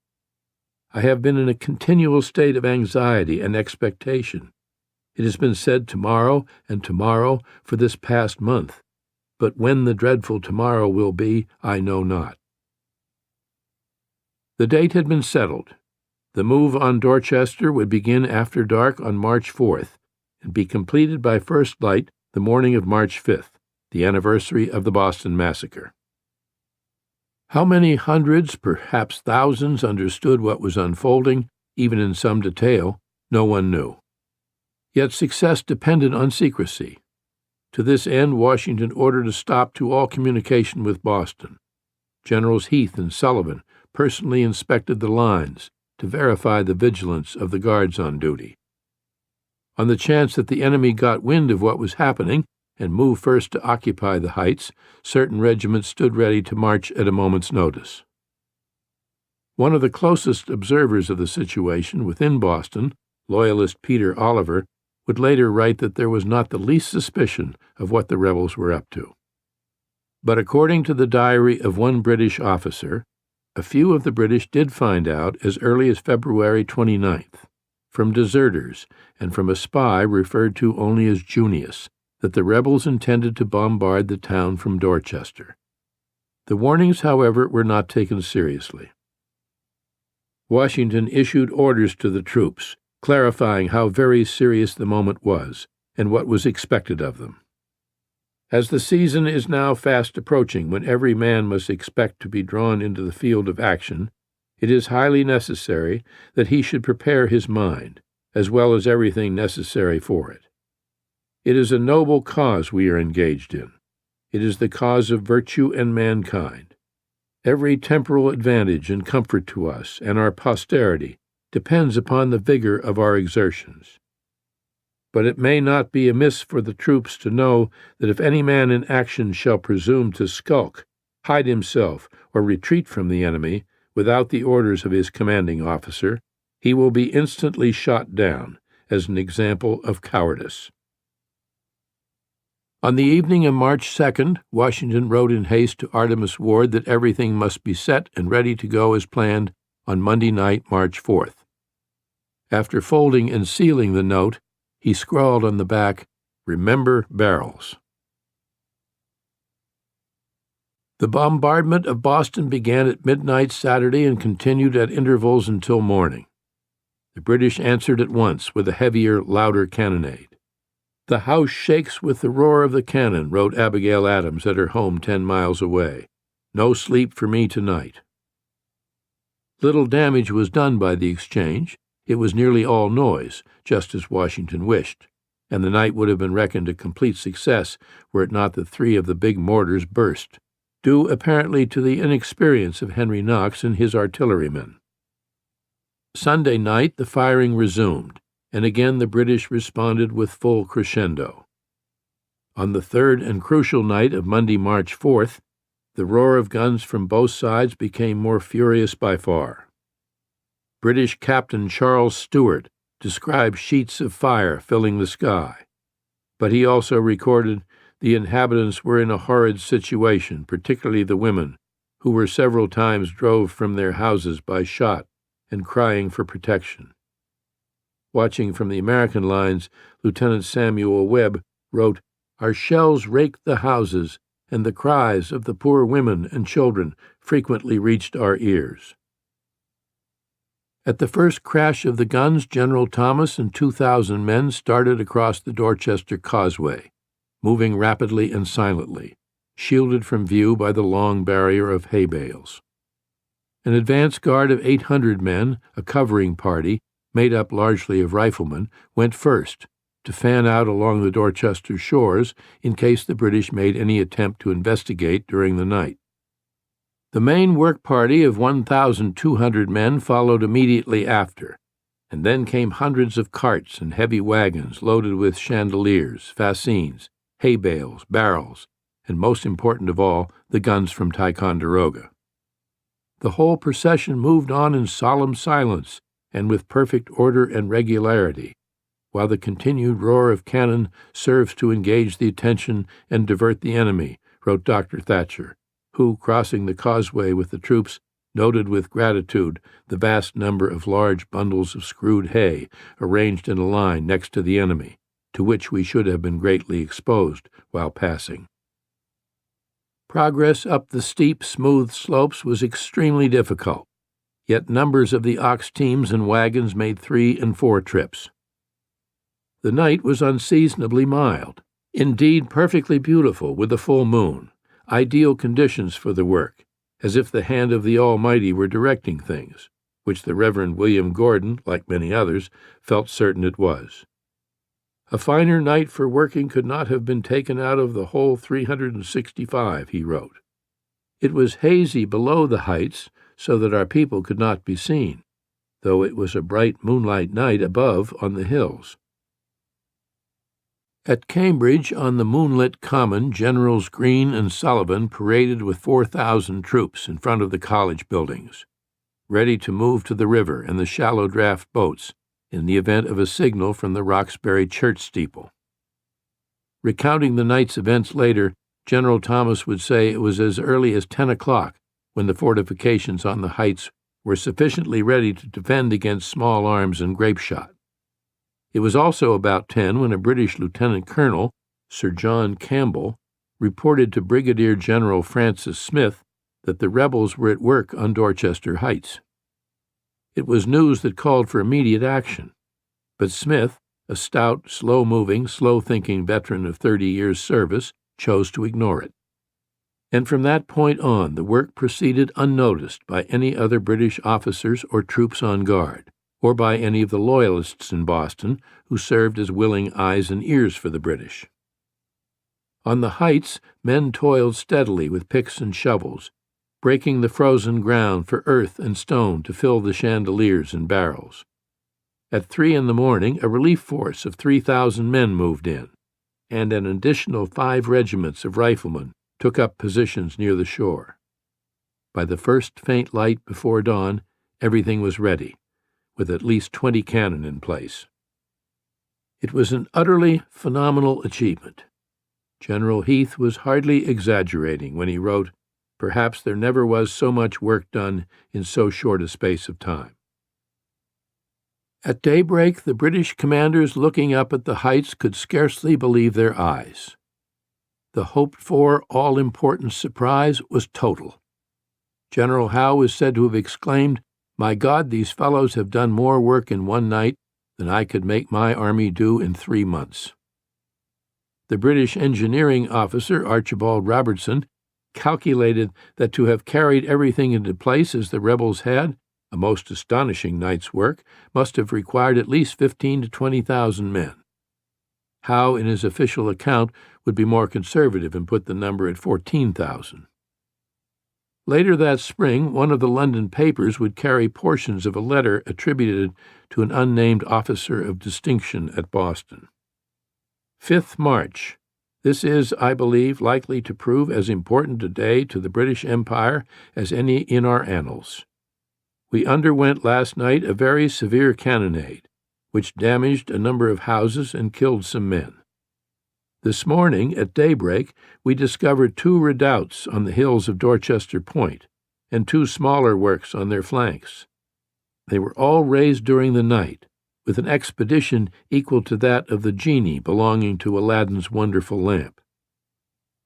"I have been in a continual state of anxiety and expectation. It has been said tomorrow and tomorrow for this past month, but when the dreadful tomorrow will be, I know not." The date had been settled. The move on Dorchester would begin after dark on March 4th and be completed by first light the morning of March 5th. The anniversary of the Boston Massacre. How many hundreds, perhaps thousands, understood what was unfolding, even in some detail, no one knew. Yet success depended on secrecy. To this end, Washington ordered a stop to all communication with Boston. Generals Heath and Sullivan personally inspected the lines to verify the vigilance of the guards on duty. On the chance that the enemy got wind of what was happening and moved first to occupy the heights, certain regiments stood ready to march at a moment's notice. One of the closest observers of the situation within Boston, Loyalist Peter Oliver, would later write that there was not the least suspicion of what the rebels were up to. But according to the diary of one British officer, a few of the British did find out as early as February 29th, from deserters and from a spy referred to only as Junius, that the rebels intended to bombard the town from Dorchester. The warnings, however, were not taken seriously. Washington issued orders to the troops, clarifying how very serious the moment was and what was expected of them. "As the season is now fast approaching when every man must expect to be drawn into the field of action, it is highly necessary that he should prepare his mind, as well as everything necessary for it. It is a noble cause we are engaged in. It is the cause of virtue and mankind. Every temporal advantage and comfort to us and our posterity depends upon the vigor of our exertions. But it may not be amiss for the troops to know that if any man in action shall presume to skulk, hide himself, or retreat from the enemy without the orders of his commanding officer, he will be instantly shot down as an example of cowardice." On the evening of March 2nd, Washington wrote in haste to Artemus Ward that everything must be set and ready to go as planned on Monday night, March 4th. After folding and sealing the note, he scrawled on the back, "Remember barrels." The bombardment of Boston began at midnight Saturday and continued at intervals until morning. The British answered at once with a heavier, louder cannonade. "The house shakes with the roar of the cannon," wrote Abigail Adams at her home 10 miles away. "No sleep for me tonight." Little damage was done by the exchange. It was nearly all noise, just as Washington wished, and the night would have been reckoned a complete success were it not that 3 of the big mortars burst, due apparently to the inexperience of Henry Knox and his artillerymen. Sunday night the firing resumed, and again the British responded with full crescendo. On the third and crucial night of Monday, March 4th, the roar of guns from both sides became more furious by far. British Captain Charles Stewart described sheets of fire filling the sky, but he also recorded the inhabitants were in a horrid situation, particularly the women, who were several times drove from their houses by shot and crying for protection. Watching from the American lines, Lieutenant Samuel Webb wrote, "Our shells raked the houses and the cries of the poor women and children frequently reached our ears. At the first crash of the guns, General Thomas and 2,000 men started across the Dorchester Causeway, moving rapidly and silently, shielded from view by the long barrier of hay bales. An advance guard of 800 men, a covering party, made up largely of riflemen, went first, to fan out along the Dorchester shores in case the British made any attempt to investigate during the night. The main work party of 1,200 men followed immediately after, and then came hundreds of carts and heavy wagons loaded with chandeliers, fascines, hay bales, barrels, and most important of all, the guns from Ticonderoga. The whole procession moved on in solemn silence and with perfect order and regularity, while the continued roar of cannon serves to engage the attention and divert the enemy, wrote Dr. Thatcher, who, crossing the causeway with the troops, noted with gratitude the vast number of large bundles of screwed hay arranged in a line next to the enemy, to which we should have been greatly exposed while passing. Progress up the steep, smooth slopes was extremely difficult, yet numbers of the ox teams and wagons made 3 and 4 trips. The night was unseasonably mild, indeed perfectly beautiful with a full moon, ideal conditions for the work, as if the hand of the Almighty were directing things, which the Reverend William Gordon, like many others, felt certain it was. A finer night for working could not have been taken out of the whole 365, he wrote. It was hazy below the heights, so that our people could not be seen, though it was a bright moonlight night above on the hills. At Cambridge, on the moonlit common, Generals Greene and Sullivan paraded with 4,000 troops in front of the college buildings, ready to move to the river and the shallow draft boats in the event of a signal from the Roxbury church steeple. Recounting the night's events later, General Thomas would say it was as early as 10 o'clock when the fortifications on the heights were sufficiently ready to defend against small arms and grape shot. It was also about 10 when a British lieutenant colonel, Sir John Campbell, reported to Brigadier General Francis Smith that the rebels were at work on Dorchester Heights. It was news that called for immediate action, but Smith, a stout, slow-moving, slow-thinking veteran of 30 years' service, chose to ignore it. And from that point on, the work proceeded unnoticed by any other British officers or troops on guard, or by any of the Loyalists in Boston who served as willing eyes and ears for the British. On the heights, men toiled steadily with picks and shovels, breaking the frozen ground for earth and stone to fill the chandeliers and barrels. At 3 in the morning, a relief force of 3,000 men moved in, and an additional 5 regiments of riflemen took up positions near the shore. By the first faint light before dawn, everything was ready, with at least 20 cannon in place. It was an utterly phenomenal achievement. General Heath was hardly exaggerating when he wrote, "Perhaps there never was so much work done in so short a space of time." At daybreak, the British commanders looking up at the heights could scarcely believe their eyes. The hoped-for, all-important surprise was total. General Howe is said to have exclaimed, "My God, these fellows have done more work in one night than I could make my army do in 3 months." The British engineering officer, Archibald Robertson, calculated that to have carried everything into place as the rebels had, a most astonishing night's work, must have required at least 15,000 to 20,000 men. Howe, in his official account, would be more conservative and put the number at 14,000. Later that spring, one of the London papers would carry portions of a letter attributed to an unnamed officer of distinction at Boston. 5th March. This is, I believe, likely to prove as important a day to the British Empire as any in our annals. We underwent last night a very severe cannonade, which damaged a number of houses and killed some men. This morning, at daybreak, we discovered 2 redoubts on the hills of Dorchester Point, and 2 smaller works on their flanks. They were all raised during the night, with an expedition equal to that of the genie belonging to Aladdin's wonderful lamp.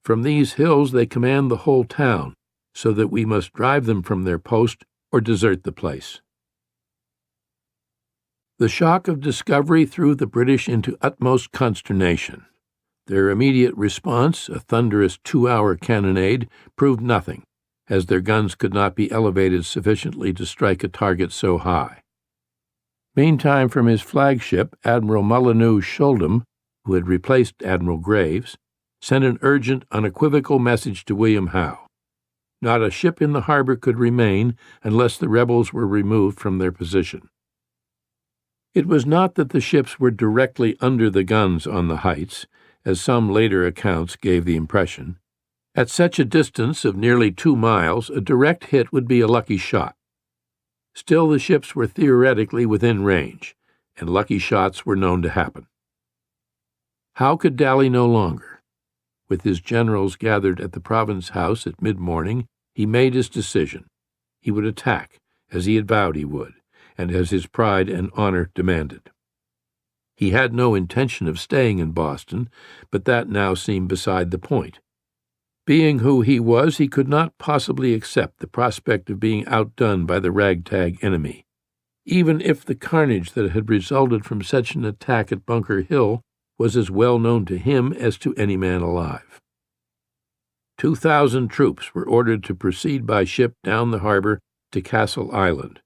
From these hills they command the whole town, so that we must drive them from their post or desert the place. The shock of discovery threw the British into utmost consternation. Their immediate response, a thunderous 2-hour cannonade, proved nothing, as their guns could not be elevated sufficiently to strike a target so high. Meantime, from his flagship, Admiral Molyneux Sholden, who had replaced Admiral Graves, sent an urgent, unequivocal message to William Howe. Not a ship in the harbor could remain unless the rebels were removed from their position. It was not that the ships were directly under the guns on the heights, as some later accounts gave the impression. At such a distance of nearly 2 miles, a direct hit would be a lucky shot. Still, the ships were theoretically within range, and lucky shots were known to happen. Howe could dally no longer. With his generals gathered at the Province House at mid-morning, he made his decision. He would attack, as he had vowed he would, and as his pride and honor demanded. He had no intention of staying in Boston, but that now seemed beside the point. Being who he was, he could not possibly accept the prospect of being outdone by the ragtag enemy, even if the carnage that had resulted from such an attack at Bunker Hill was as well known to him as to any man alive. 2,000 troops were ordered to proceed by ship down the harbor to Castle Island,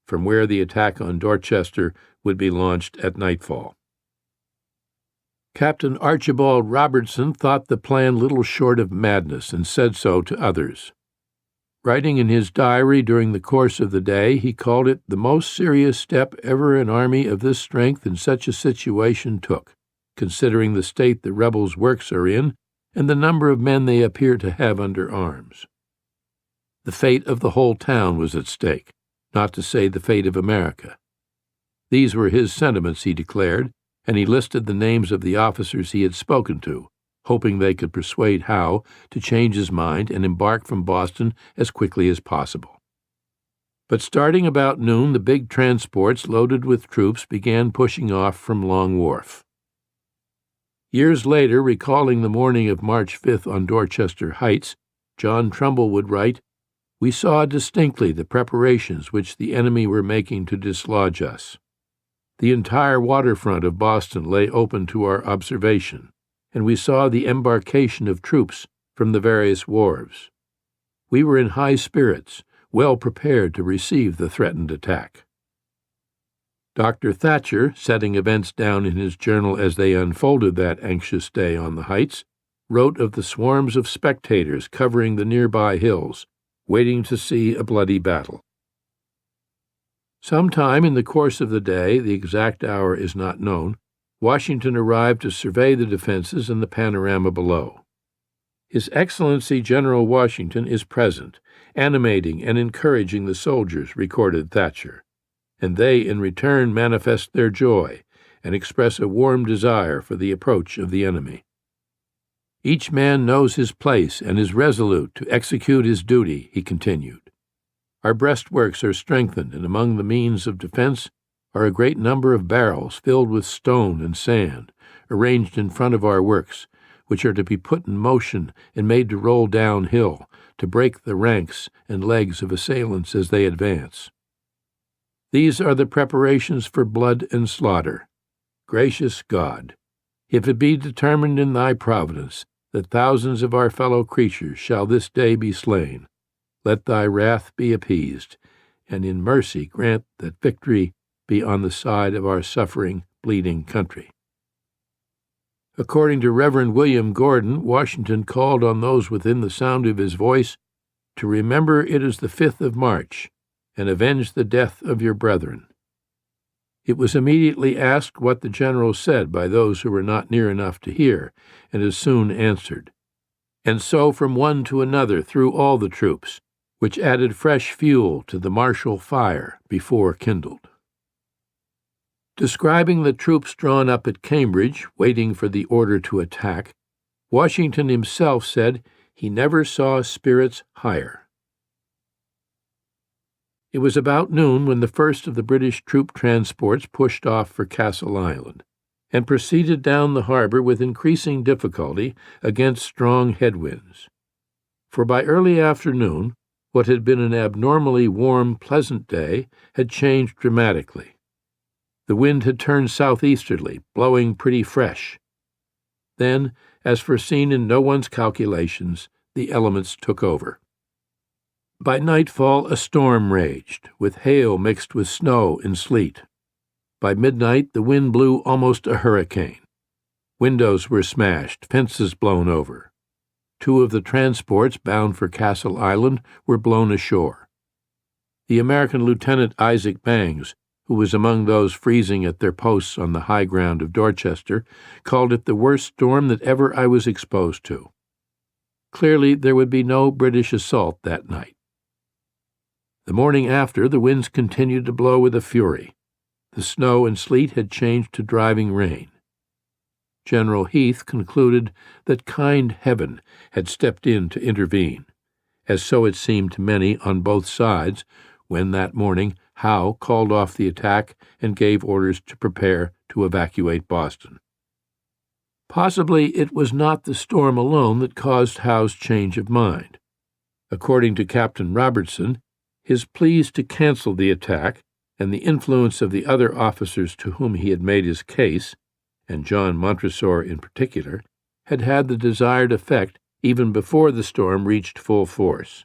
from where the attack on Dorchester would be launched at nightfall. Captain Archibald Robertson thought the plan little short of madness and said so to others. Writing in his diary during the course of the day, he called it the most serious step ever an army of this strength in such a situation took, considering the state the rebels' works are in and the number of men they appear to have under arms. The fate of the whole town was at stake, not to say the fate of America. These were his sentiments, he declared, and he listed the names of the officers he had spoken to, hoping they could persuade Howe to change his mind and embark from Boston as quickly as possible. But starting about noon, the big transports loaded with troops began pushing off from Long Wharf. Years later, recalling the morning of March 5th on Dorchester Heights, John Trumbull would write, "We saw distinctly the preparations which the enemy were making to dislodge us. The entire waterfront of Boston lay open to our observation, and we saw the embarkation of troops from the various wharves. We were in high spirits, well prepared to receive the threatened attack." Dr. Thatcher, setting events down in his journal as they unfolded that anxious day on the heights, wrote of the swarms of spectators covering the nearby hills, waiting to see a bloody battle. Sometime in the course of the day, the exact hour is not known, Washington arrived to survey the defenses and the panorama below. His Excellency General Washington is present, animating and encouraging the soldiers, recorded Thatcher, and they in return manifest their joy and express a warm desire for the approach of the enemy. Each man knows his place and is resolute to execute his duty, he continued. Our breastworks are strengthened, and among the means of defense are a great number of barrels filled with stone and sand, arranged in front of our works, which are to be put in motion and made to roll downhill to break the ranks and legs of assailants as they advance. These are the preparations for blood and slaughter. Gracious God, if it be determined in thy providence that thousands of our fellow creatures shall this day be slain, let thy wrath be appeased, and in mercy grant that victory be on the side of our suffering, bleeding country. According to Reverend William Gordon, Washington called on those within the sound of his voice to remember it is the 5th of March, and avenge the death of your brethren. It was immediately asked what the general said by those who were not near enough to hear, and as soon answered. And so from one to another through all the troops, which added fresh fuel to the martial fire before kindled. Describing the troops drawn up at Cambridge, waiting for the order to attack, Washington himself said he never saw spirits higher. It was about noon when the first of the British troop transports pushed off for Castle Island, and proceeded down the harbor with increasing difficulty against strong headwinds. For by early afternoon, what had been an abnormally warm, pleasant day had changed dramatically. The wind had turned southeasterly, blowing pretty fresh. Then, as foreseen in no one's calculations, the elements took over. By nightfall a storm raged, with hail mixed with snow and sleet. By midnight the wind blew almost a hurricane. Windows were smashed, fences blown over. 2 of the transports bound for Castle Island were blown ashore. The American Lieutenant Isaac Bangs, who was among those freezing at their posts on the high ground of Dorchester, called it the worst storm that ever I was exposed to. Clearly there would be no British assault that night. The morning after, the winds continued to blow with a fury. The snow and sleet had changed to driving rain. General Heath concluded that kind heaven had stepped in to intervene, as so it seemed to many on both sides when that morning Howe called off the attack and gave orders to prepare to evacuate Boston. Possibly it was not the storm alone that caused Howe's change of mind. According to Captain Robertson, his pleas to cancel the attack and the influence of the other officers to whom he had made his case, and John Montresor in particular, had had the desired effect even before the storm reached full force.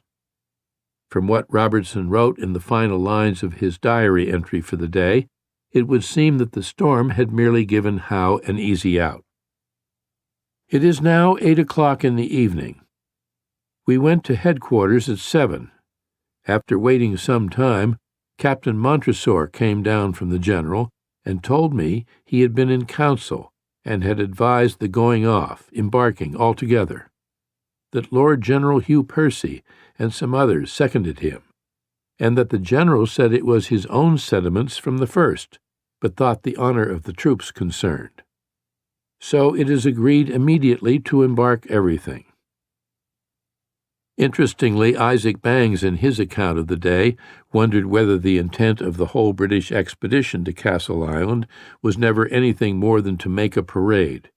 From what Robertson wrote in the final lines of his diary entry for the day, it would seem that the storm had merely given Howe an easy out. It is now 8 o'clock in the evening. We went to headquarters at 7. After waiting some time, Captain Montresor came down from the general and told me he had been in council and had advised the going off, embarking altogether, that Lord General Hugh Percy and some others seconded him, and that the general said it was his own sentiments from the first, but thought the honor of the troops concerned. So it is agreed immediately to embark everything. Interestingly, Isaac Bangs, in his account of the day, wondered whether the intent of the whole British expedition to Castle Island was never anything more than to make a parade,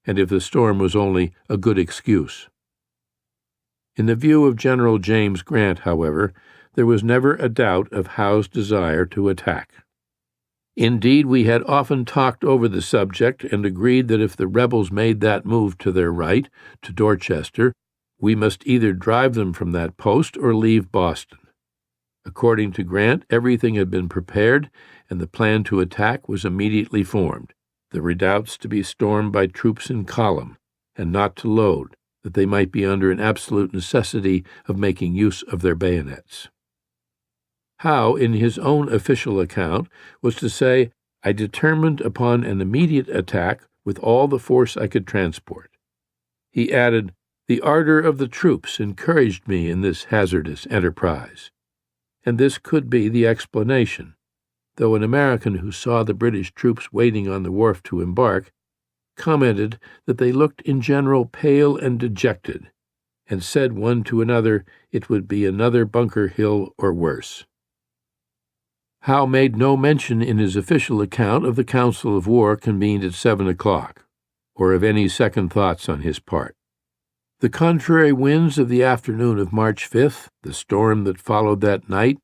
and if the storm was only a good excuse. In the view of General James Grant, however, there was never a doubt of Howe's desire to attack. Indeed, we had often talked over the subject and agreed that if the rebels made that move to their right, to Dorchester, we must either drive them from that post or leave Boston. According to Grant, everything had been prepared, and the plan to attack was immediately formed, the redoubts to be stormed by troops in column, and not to load, that they might be under an absolute necessity of making use of their bayonets. Howe, in his own official account, was to say, "I determined upon an immediate attack with all the force I could transport." He added, "The ardor of the troops encouraged me in this hazardous enterprise." And this could be the explanation, though an American who saw the British troops waiting on the wharf to embark commented that they looked in general pale and dejected, and said one to another it would be another Bunker Hill or worse. Howe made no mention in his official account of the council of war convened at 7 o'clock, or of any second thoughts on his part. The contrary winds of the afternoon of March 5th, the storm that followed that night,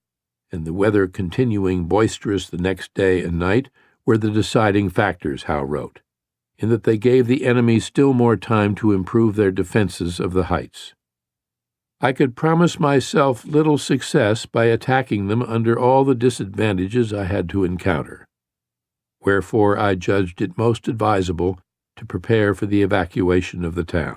and the weather continuing boisterous the next day and night were the deciding factors, Howe wrote, in that they gave the enemy still more time to improve their defenses of the heights. I could promise myself little success by attacking them under all the disadvantages I had to encounter. Wherefore I judged it most advisable to prepare for the evacuation of the town.